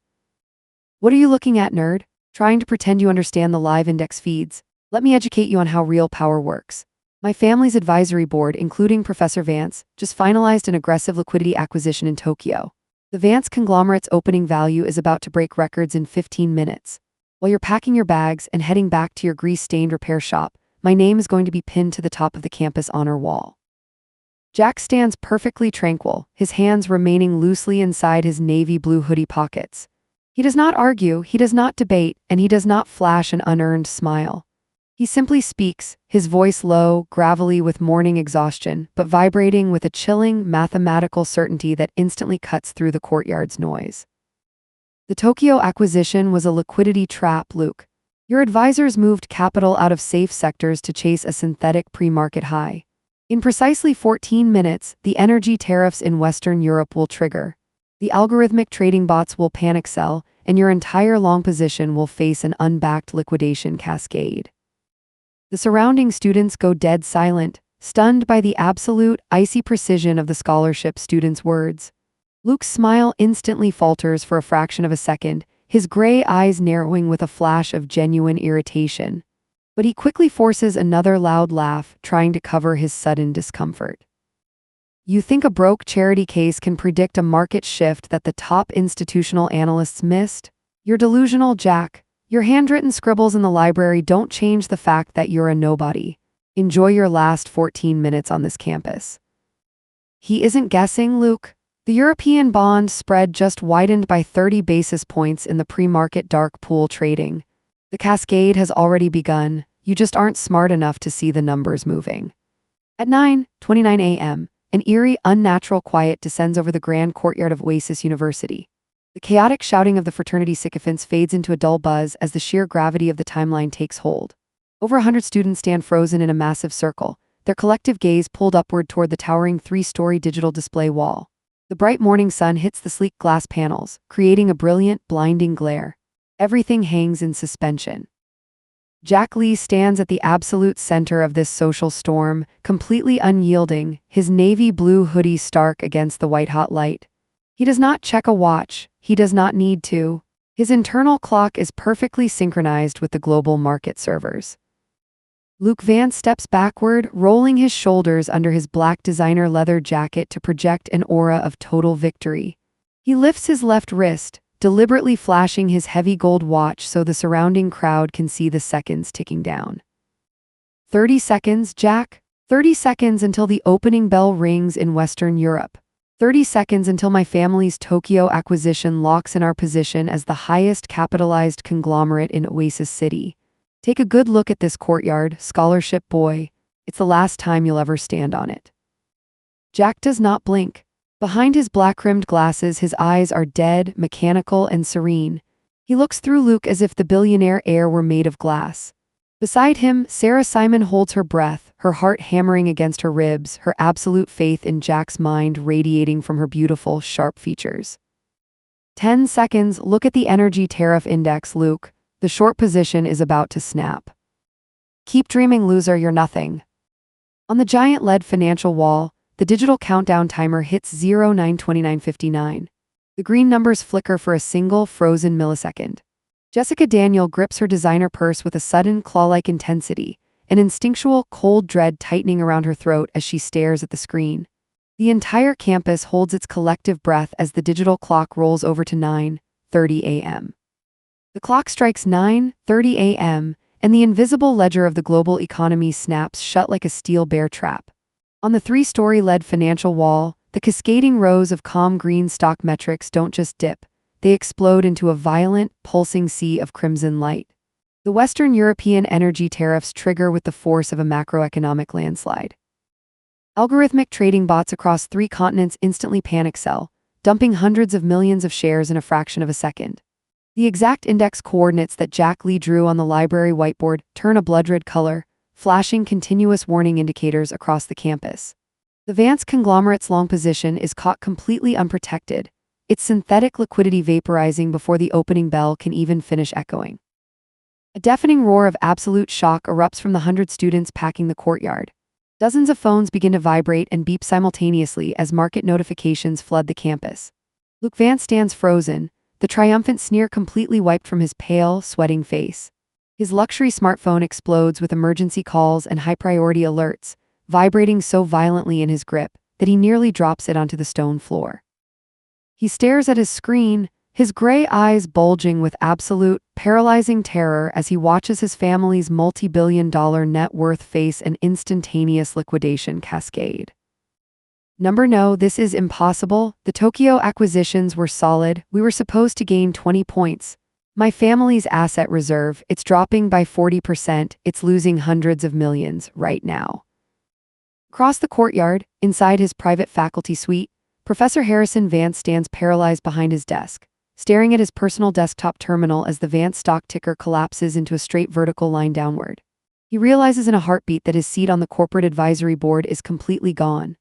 "What are you looking at, nerd? Trying to pretend you understand the live index feeds? Let me educate you on how real power works. My family's advisory board, including Professor Vance, just finalized an aggressive liquidity acquisition in Tokyo. The Vance conglomerate's opening value is about to break records in 15 minutes. While you're packing your bags and heading back to your grease-stained repair shop, my name is going to be pinned to the top of the campus honor wall." Jack stands perfectly tranquil, his hands remaining loosely inside his navy blue hoodie pockets. He does not argue, he does not debate, and he does not flash an unearned smile. He simply speaks, his voice low, gravelly with morning exhaustion, but vibrating with a chilling, mathematical certainty that instantly cuts through the courtyard's noise. "The Tokyo acquisition was a liquidity trap, Luke. Your advisors moved capital out of safe sectors to chase a synthetic pre-market high. In precisely 14 minutes, the energy tariffs in Western Europe will trigger. The algorithmic trading bots will panic sell, and your entire long position will face an unbacked liquidation cascade." The surrounding students go dead silent, stunned by the absolute, icy precision of the scholarship student's words. Luke's smile instantly falters for a fraction of a second, his gray eyes narrowing with a flash of genuine irritation. But he quickly forces another loud laugh, trying to cover his sudden discomfort. "You think a broke charity case can predict a market shift that the top institutional analysts missed? You're delusional, Jack. Your handwritten scribbles in the library don't change the fact that you're a nobody. Enjoy your last 14 minutes on this campus." He isn't guessing, Luke. The European bond spread just widened by 30 basis points in the pre-market dark pool trading. The cascade has already begun, you just aren't smart enough to see the numbers moving. At 9:29 a.m., an eerie, unnatural quiet descends over the grand courtyard of Oasis University. The chaotic shouting of the fraternity sycophants fades into a dull buzz as the sheer gravity of the timeline takes hold. Over 100 students stand frozen in a massive circle, their collective gaze pulled upward toward the towering 3-story digital display wall. The bright morning sun hits the sleek glass panels, creating a brilliant, blinding glare. Everything hangs in suspension. Jack Lee stands at the absolute center of this social storm, completely unyielding, his navy blue hoodie stark against the white-hot light. He does not check a watch, he does not need to. His internal clock is perfectly synchronized with the global market servers. Luke Vance steps backward, rolling his shoulders under his black designer leather jacket to project an aura of total victory. He lifts his left wrist, deliberately flashing his heavy gold watch so the surrounding crowd can see the seconds ticking down. 30 seconds, Jack. 30 seconds until the opening bell rings in Western Europe. 30 seconds until my family's Tokyo acquisition locks in our position as the highest capitalized conglomerate in Oasis City. Take a good look at this courtyard, scholarship boy. It's the last time you'll ever stand on it. Jack does not blink. Behind his black-rimmed glasses, his eyes are dead, mechanical, and serene. He looks through Luke as if the billionaire heir were made of glass. Beside him, Sarah Simon holds her breath, her heart hammering against her ribs, her absolute faith in Jack's mind radiating from her beautiful, sharp features. 10 seconds, look at the energy tariff index, Luke. The short position is about to snap. Keep dreaming, loser, you're nothing. On the giant LED financial wall, the digital countdown timer hits 09:29:59. The green numbers flicker for a single frozen millisecond. Jessica Daniel grips her designer purse with a sudden claw-like intensity, an instinctual, cold dread tightening around her throat as she stares at the screen. The entire campus holds its collective breath as the digital clock rolls over to 9:30 a.m. The clock strikes 9:30 a.m., and the invisible ledger of the global economy snaps shut like a steel bear trap. On the three-story LED financial wall, the cascading rows of calm green stock metrics don't just dip. They explode into a violent, pulsing sea of crimson light. The Western European energy tariffs trigger with the force of a macroeconomic landslide. Algorithmic trading bots across 3 continents instantly panic sell, dumping hundreds of millions of shares in a fraction of a second. The exact index coordinates that Jack Lee drew on the library whiteboard turn a blood-red color, flashing continuous warning indicators across the campus. The Vance conglomerate's long position is caught completely unprotected, its synthetic liquidity vaporizing before the opening bell can even finish echoing. A deafening roar of absolute shock erupts from the 100 students packing the courtyard. Dozens of phones begin to vibrate and beep simultaneously as market notifications flood the campus. Luke Vance stands frozen, the triumphant sneer completely wiped from his pale, sweating face. His luxury smartphone explodes with emergency calls and high-priority alerts, vibrating so violently in his grip that he nearly drops it onto the stone floor. He stares at his screen, his gray eyes bulging with absolute, paralyzing terror as he watches his family's multi-billion-dollar net worth face an instantaneous liquidation cascade. No, this is impossible. The Tokyo acquisitions were solid. We were supposed to gain 20 points. My family's asset reserve, it's dropping by 40%. It's losing hundreds of millions right now. Across the courtyard, inside his private faculty suite, Professor Harrison Vance stands paralyzed behind his desk, staring at his personal desktop terminal as the Vance stock ticker collapses into a straight vertical line downward. He realizes in a heartbeat that his seat on the corporate advisory board is completely gone.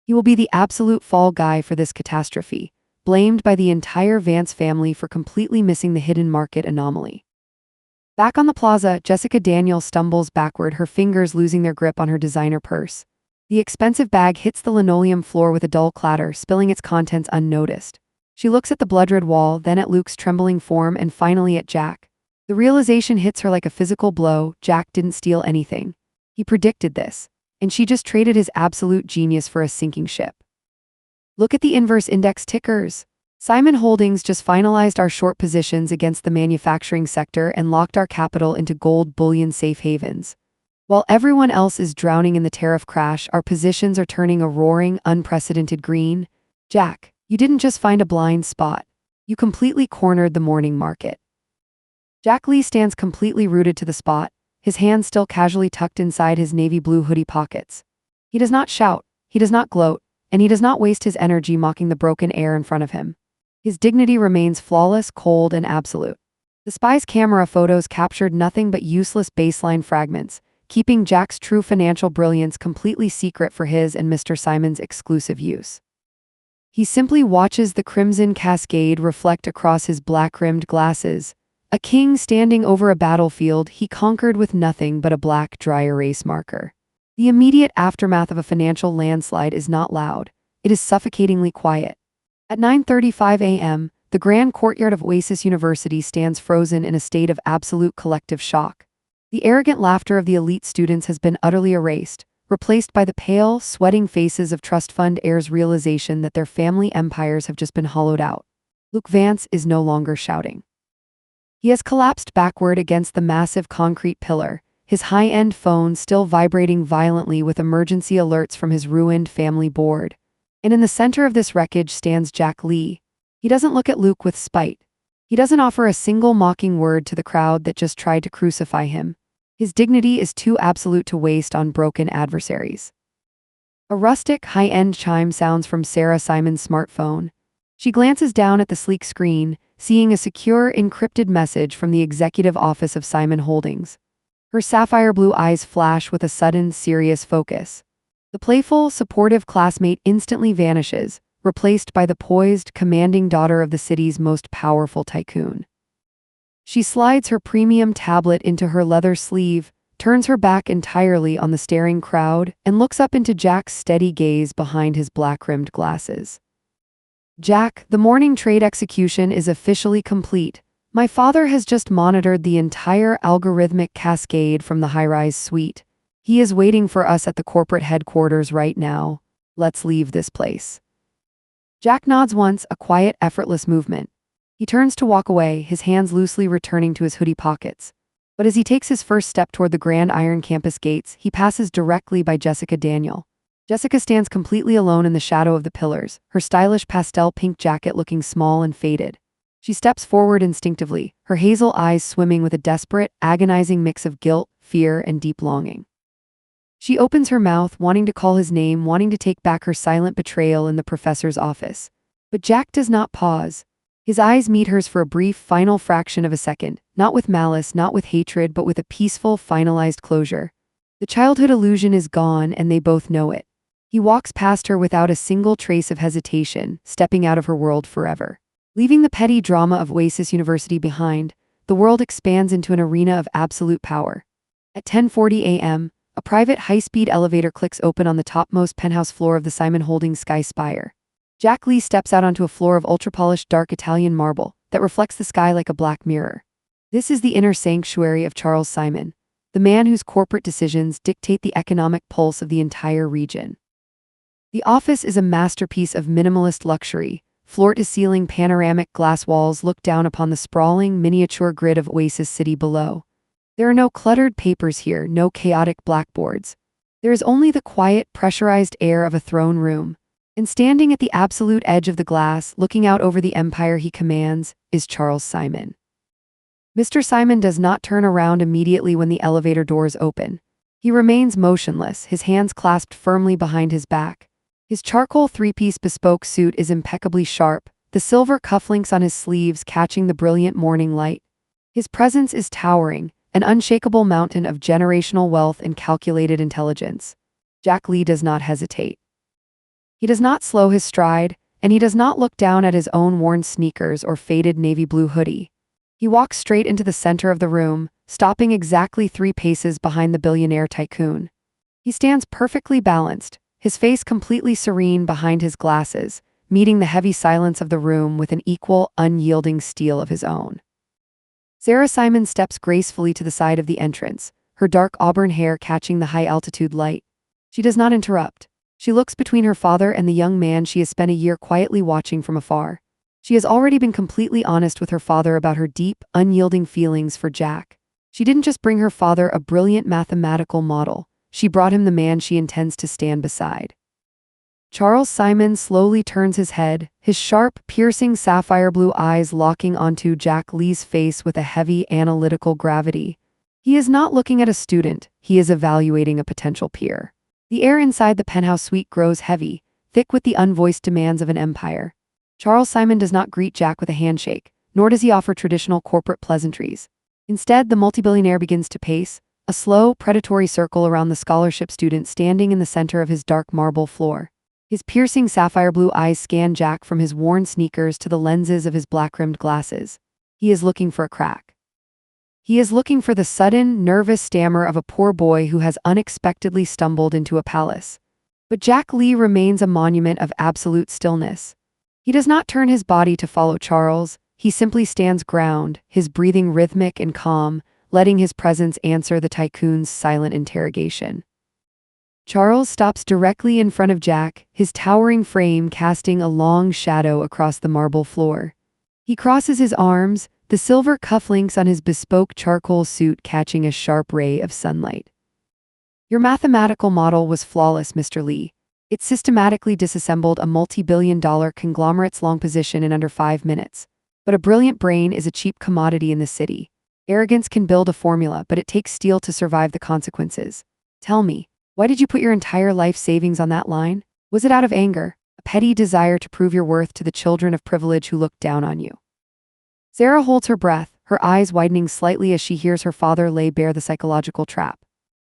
He will be the absolute fall guy for this catastrophe, blamed by the entire Vance family for completely missing the hidden market anomaly. Back on the plaza, Jessica Daniel stumbles backward, her fingers losing their grip on her designer purse. The expensive bag hits the linoleum floor with a dull clatter, spilling its contents unnoticed. She looks at the blood-red wall, then at Luke's trembling form, and finally at Jack. The realization hits her like a physical blow. Jack didn't steal anything. He predicted this, and she just traded his absolute genius for a sinking ship. Look at the inverse index tickers. Simon Holdings just finalized our short positions against the manufacturing sector and locked our capital into gold bullion safe havens. While everyone else is drowning in the tariff crash, our positions are turning a roaring, unprecedented green. Jack, you didn't just find a blind spot. You completely cornered the morning market. Jack Lee stands completely rooted to the spot, his hands still casually tucked inside his navy blue hoodie pockets. He does not shout, he does not gloat, and he does not waste his energy mocking the broken air in front of him. His dignity remains flawless, cold, and absolute. The spy's camera photos captured nothing but useless baseline fragments, keeping Jack's true financial brilliance completely secret for his and Mr. Simon's exclusive use. He simply watches the crimson cascade reflect across his black-rimmed glasses. A king standing over a battlefield he conquered with nothing but a black dry erase marker. The immediate aftermath of a financial landslide is not loud, it is suffocatingly quiet. At 9:35 a.m., the grand courtyard of Oasis University stands frozen in a state of absolute collective shock. The arrogant laughter of the elite students has been utterly erased, replaced by the pale, sweating faces of trust fund heirs' realization that their family empires have just been hollowed out. Luke Vance is no longer shouting. He has collapsed backward against the massive concrete pillar, his high-end phone still vibrating violently with emergency alerts from his ruined family board. And in the center of this wreckage stands Jack Lee. He doesn't look at Luke with spite. He doesn't offer a single mocking word to the crowd that just tried to crucify him. His dignity is too absolute to waste on broken adversaries. A rustic, high-end chime sounds from Sarah Simon's smartphone. She glances down at the sleek screen, seeing a secure, encrypted message from the executive office of Simon Holdings. Her sapphire blue eyes flash with a sudden, serious focus. The playful, supportive classmate instantly vanishes, replaced by the poised, commanding daughter of the city's most powerful tycoon. She slides her premium tablet into her leather sleeve, turns her back entirely on the staring crowd, and looks up into Jack's steady gaze behind his black-rimmed glasses. Jack, the morning trade execution is officially complete. My father has just monitored the entire algorithmic cascade from the high-rise suite. He is waiting for us at the corporate headquarters right now. Let's leave this place. Jack nods once, a quiet, effortless movement. He turns to walk away, his hands loosely returning to his hoodie pockets. But as he takes his first step toward the Grand Iron campus gates, he passes directly by Jessica Daniel. Jessica stands completely alone in the shadow of the pillars, her stylish pastel pink jacket looking small and faded. She steps forward instinctively, her hazel eyes swimming with a desperate, agonizing mix of guilt, fear, and deep longing. She opens her mouth, wanting to call his name, wanting to take back her silent betrayal in the professor's office. But Jack does not pause. His eyes meet hers for a brief, final fraction of a second, not with malice, not with hatred, but with a peaceful, finalized closure. The childhood illusion is gone, and they both know it. He walks past her without a single trace of hesitation, stepping out of her world forever. Leaving the petty drama of Oasis University behind, the world expands into an arena of absolute power. At 10:40 a.m., a private high-speed elevator clicks open on the topmost penthouse floor of the Simon Holdings Sky Spire. Jack Lee steps out onto a floor of ultra-polished dark Italian marble that reflects the sky like a black mirror. This is the inner sanctuary of Charles Simon, the man whose corporate decisions dictate the economic pulse of the entire region. The office is a masterpiece of minimalist luxury. Floor-to-ceiling panoramic glass walls look down upon the sprawling, miniature grid of Oasis City below. There are no cluttered papers here, no chaotic blackboards. There is only the quiet, pressurized air of a throne room. And standing at the absolute edge of the glass, looking out over the empire he commands, is Charles Simon. Mr. Simon does not turn around immediately when the elevator doors open. He remains motionless, his hands clasped firmly behind his back. His charcoal three-piece bespoke suit is impeccably sharp, the silver cufflinks on his sleeves catching the brilliant morning light. His presence is towering, an unshakable mountain of generational wealth and calculated intelligence. Jack Lee does not hesitate. He does not slow his stride, and he does not look down at his own worn sneakers or faded navy blue hoodie. He walks straight into the center of the room, stopping exactly 3 paces behind the billionaire tycoon. He stands perfectly balanced, his face completely serene behind his glasses, meeting the heavy silence of the room with an equal, unyielding steel of his own. Sarah Simon steps gracefully to the side of the entrance, her dark auburn hair catching the high-altitude light. She does not interrupt. She looks between her father and the young man she has spent a year quietly watching from afar. She has already been completely honest with her father about her deep, unyielding feelings for Jack. She didn't just bring her father a brilliant mathematical model, she brought him the man she intends to stand beside. Charles Simon slowly turns his head, his sharp, piercing sapphire blue eyes locking onto Jack Lee's face with a heavy, analytical gravity. He is not looking at a student, he is evaluating a potential peer. The air inside the penthouse suite grows heavy, thick with the unvoiced demands of an empire. Charles Simon does not greet Jack with a handshake, nor does he offer traditional corporate pleasantries. Instead, the multibillionaire begins to pace, a slow, predatory circle around the scholarship student standing in the center of his dark marble floor. His piercing sapphire blue eyes scan Jack from his worn sneakers to the lenses of his black-rimmed glasses. He is looking for a crack. He is looking for the sudden, nervous stammer of a poor boy who has unexpectedly stumbled into a palace. But Jack Lee remains a monument of absolute stillness. He does not turn his body to follow Charles, he simply stands ground, his breathing rhythmic and calm, letting his presence answer the tycoon's silent interrogation. Charles stops directly in front of Jack, his towering frame casting a long shadow across the marble floor. He crosses his arms, the silver cufflinks on his bespoke charcoal suit catching a sharp ray of sunlight. Your mathematical model was flawless, Mr. Lee. It systematically disassembled a multi-billion-dollar conglomerate's long position in under 5 minutes. But a brilliant brain is a cheap commodity in the city. Arrogance can build a formula, but it takes steel to survive the consequences. Tell me, why did you put your entire life savings on that line? Was it out of anger, a petty desire to prove your worth to the children of privilege who looked down on you? Sarah holds her breath, her eyes widening slightly as she hears her father lay bare the psychological trap.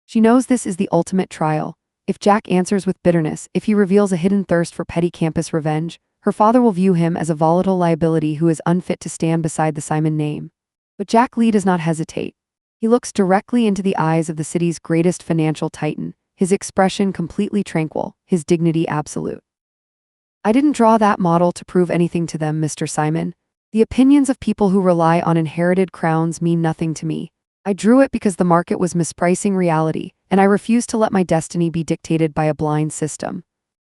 She knows this is the ultimate trial. If Jack answers with bitterness, if he reveals a hidden thirst for petty campus revenge, her father will view him as a volatile liability who is unfit to stand beside the Simon name. But Jack Lee does not hesitate. He looks directly into the eyes of the city's greatest financial titan, his expression completely tranquil, his dignity absolute. I didn't draw that model to prove anything to them, Mr. Simon. The opinions of people who rely on inherited crowns mean nothing to me. I drew it because the market was mispricing reality, and I refused to let my destiny be dictated by a blind system.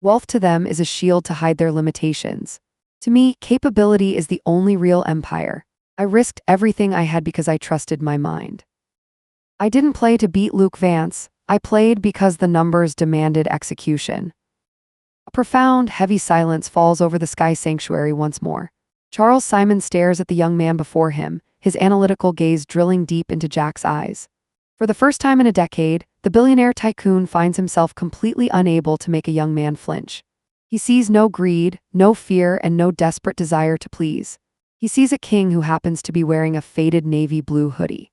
Wealth to them is a shield to hide their limitations. To me, capability is the only real empire. I risked everything I had because I trusted my mind. I didn't play to beat Luke Vance, I played because the numbers demanded execution. A profound, heavy silence falls over the sky sanctuary once more. Charles Simon stares at the young man before him, his analytical gaze drilling deep into Jack's eyes. For the first time in a decade, the billionaire tycoon finds himself completely unable to make a young man flinch. He sees no greed, no fear, and no desperate desire to please. He sees a king who happens to be wearing a faded navy blue hoodie.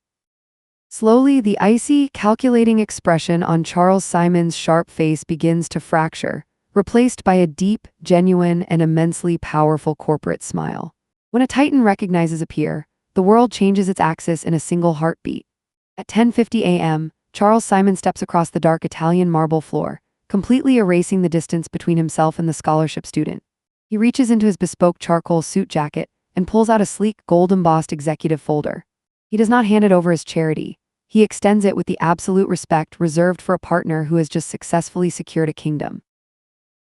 Slowly, the icy, calculating expression on Charles Simon's sharp face begins to fracture, replaced by a deep, genuine, and immensely powerful corporate smile. When a titan recognizes a peer, the world changes its axis in a single heartbeat. At 10:50 a.m., Charles Simon steps across the dark Italian marble floor, completely erasing the distance between himself and the scholarship student. He reaches into his bespoke charcoal suit jacket and pulls out a sleek, gold-embossed executive folder. He does not hand it over as charity. He extends it with the absolute respect reserved for a partner who has just successfully secured a kingdom.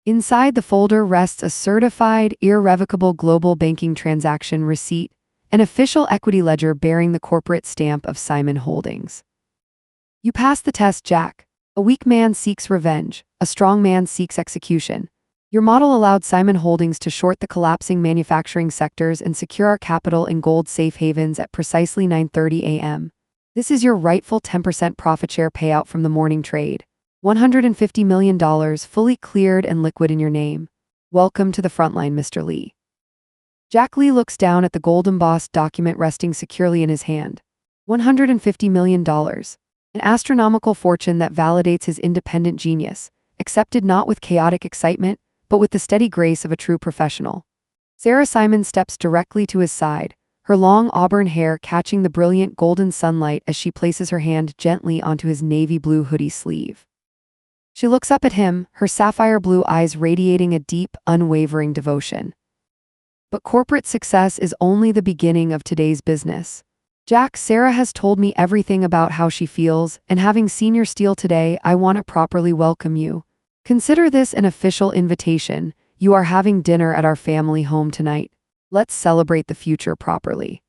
Inside the folder rests a certified, irrevocable global banking transaction receipt, an official equity ledger bearing the corporate stamp of Simon Holdings. You passed the test, Jack. A weak man seeks revenge, a strong man seeks execution. Your model allowed Simon Holdings to short the collapsing manufacturing sectors and secure our capital in gold safe havens at precisely 9:30 a.m. This is your rightful 10% profit share payout from the morning trade. $150 million fully cleared and liquid in your name. Welcome to the frontline, Mr. Lee. Jack Lee looks down at the gold-embossed document resting securely in his hand. $150 million. An astronomical fortune that validates his independent genius, accepted not with chaotic excitement, but with the steady grace of a true professional. Sarah Simon steps directly to his side, her long auburn hair catching the brilliant golden sunlight as she places her hand gently onto his navy blue hoodie sleeve. She looks up at him, her sapphire blue eyes radiating a deep, unwavering devotion. But corporate success is only the beginning of today's business. Jack, Sarah has told me everything about how she feels, and having seen your steel today, I want to properly welcome you. Consider this an official invitation. You are having dinner at our family home tonight. Let's celebrate the future properly.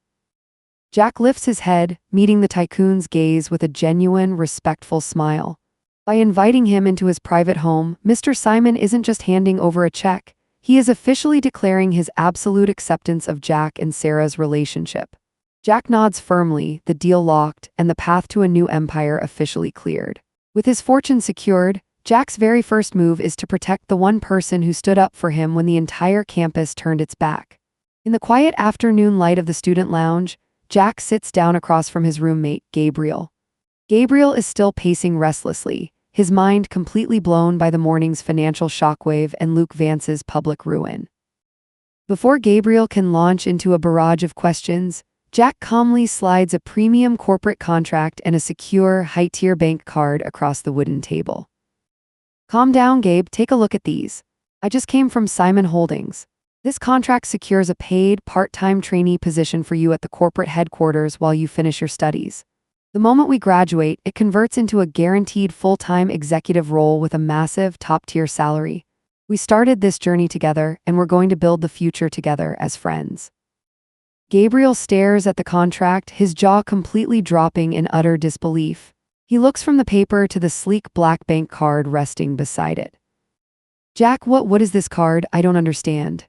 Jack lifts his head, meeting the tycoon's gaze with a genuine, respectful smile. By inviting him into his private home, Mr. Simon isn't just handing over a check, he is officially declaring his absolute acceptance of Jack and Sarah's relationship. Jack nods firmly, the deal locked, and the path to a new empire officially cleared. With his fortune secured, Jack's very first move is to protect the one person who stood up for him when the entire campus turned its back. In the quiet afternoon light of the student lounge, Jack sits down across from his roommate, Gabriel. Gabriel is still pacing restlessly, his mind completely blown by the morning's financial shockwave and Luke Vance's public ruin. Before Gabriel can launch into a barrage of questions, Jack calmly slides a premium corporate contract and a secure, high-tier bank card across the wooden table. Calm down, Gabe, take a look at these. I just came from Simon Holdings. This contract secures a paid, part-time trainee position for you at the corporate headquarters while you finish your studies. The moment we graduate, it converts into a guaranteed full-time executive role with a massive, top-tier salary. We started this journey together, and we're going to build the future together as friends. Gabriel stares at the contract, his jaw completely dropping in utter disbelief. He looks from the paper to the sleek black bank card resting beside it. Jack, what is this card? I don't understand.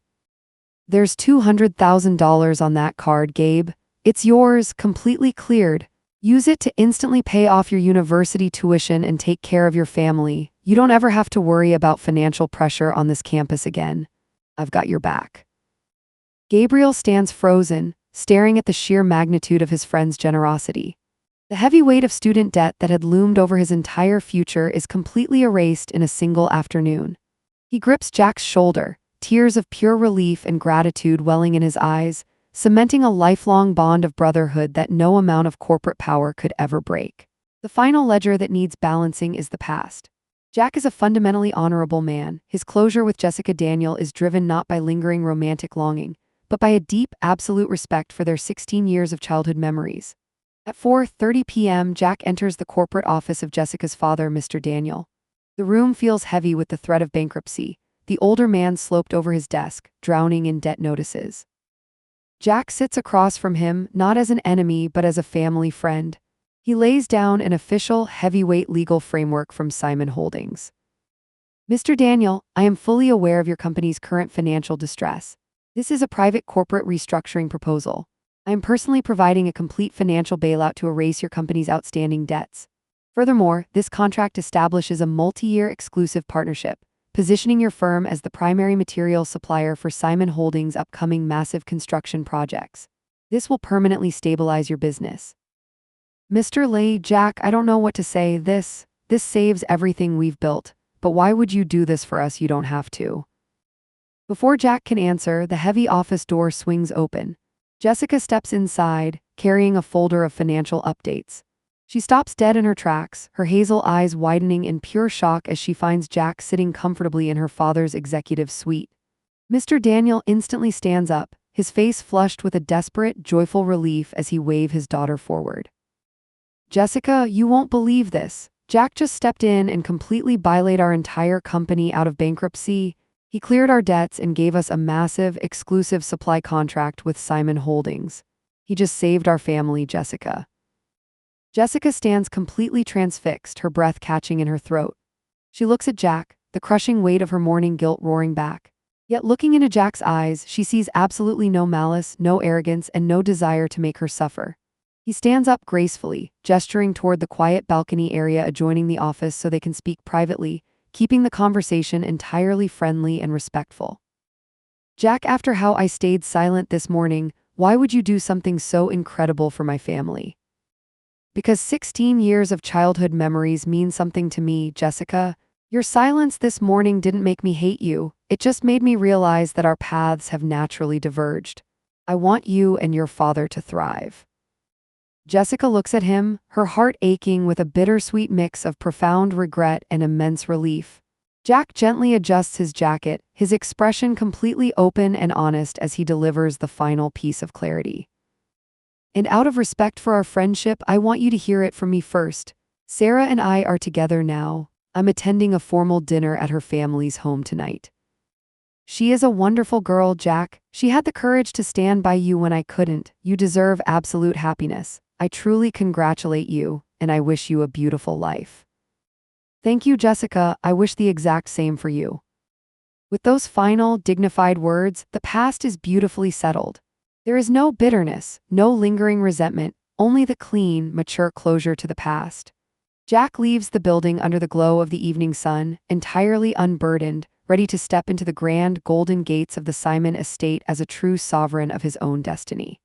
There's $200,000 on that card, Gabe. It's yours, completely cleared. Use it to instantly pay off your university tuition and take care of your family. You don't ever have to worry about financial pressure on this campus again. I've got your back. Gabriel stands frozen, staring at the sheer magnitude of his friend's generosity. The heavy weight of student debt that had loomed over his entire future is completely erased in a single afternoon. He grips Jack's shoulder, tears of pure relief and gratitude welling in his eyes, cementing a lifelong bond of brotherhood that no amount of corporate power could ever break. The final ledger that needs balancing is the past. Jack is a fundamentally honorable man. His closure with Jessica Daniel is driven not by lingering romantic longing, but by a deep, absolute respect for their 16 years of childhood memories. At 4:30 p.m., Jack enters the corporate office of Jessica's father, Mr. Daniel. The room feels heavy with the threat of bankruptcy. The older man sloped over his desk, drowning in debt notices. Jack sits across from him, not as an enemy but as a family friend. He lays down an official, heavyweight legal framework from Simon Holdings. Mr. Daniel, I am fully aware of your company's current financial distress. This is a private corporate restructuring proposal. I am personally providing a complete financial bailout to erase your company's outstanding debts. Furthermore, this contract establishes a multi-year exclusive partnership, positioning your firm as the primary materials supplier for Simon Holdings' upcoming massive construction projects. This will permanently stabilize your business. Mr. Lee, Jack, I don't know what to say. This saves everything we've built, but why would you do this for us? You don't have to. Before Jack can answer, the heavy office door swings open. Jessica steps inside, carrying a folder of financial updates. She stops dead in her tracks, her hazel eyes widening in pure shock as she finds Jack sitting comfortably in her father's executive suite. Mr. Daniel instantly stands up, his face flushed with a desperate, joyful relief as he waves his daughter forward. Jessica, you won't believe this. Jack just stepped in and completely bailout our entire company out of bankruptcy. He cleared our debts and gave us a massive, exclusive supply contract with Simon Holdings. He just saved our family, Jessica. Jessica stands completely transfixed, her breath catching in her throat. She looks at Jack, the crushing weight of her morning guilt roaring back. Yet looking into Jack's eyes, she sees absolutely no malice, no arrogance, and no desire to make her suffer. He stands up gracefully, gesturing toward the quiet balcony area adjoining the office so they can speak privately, keeping the conversation entirely friendly and respectful. Jack, after how I stayed silent this morning, why would you do something so incredible for my family? Because 16 years of childhood memories mean something to me, Jessica. Your silence this morning didn't make me hate you. It just made me realize that our paths have naturally diverged. I want you and your father to thrive. Jessica looks at him, her heart aching with a bittersweet mix of profound regret and immense relief. Jack gently adjusts his jacket, his expression completely open and honest as he delivers the final piece of clarity. And out of respect for our friendship, I want you to hear it from me first. Sarah and I are together now. I'm attending a formal dinner at her family's home tonight. She is a wonderful girl, Jack. She had the courage to stand by you when I couldn't. You deserve absolute happiness. I truly congratulate you, and I wish you a beautiful life. Thank you, Jessica. I wish the exact same for you. With those final, dignified words, the past is beautifully settled. There is no bitterness, no lingering resentment, only the clean, mature closure to the past. Jack leaves the building under the glow of the evening sun, entirely unburdened, ready to step into the grand golden gates of the Simon estate as a true sovereign of his own destiny.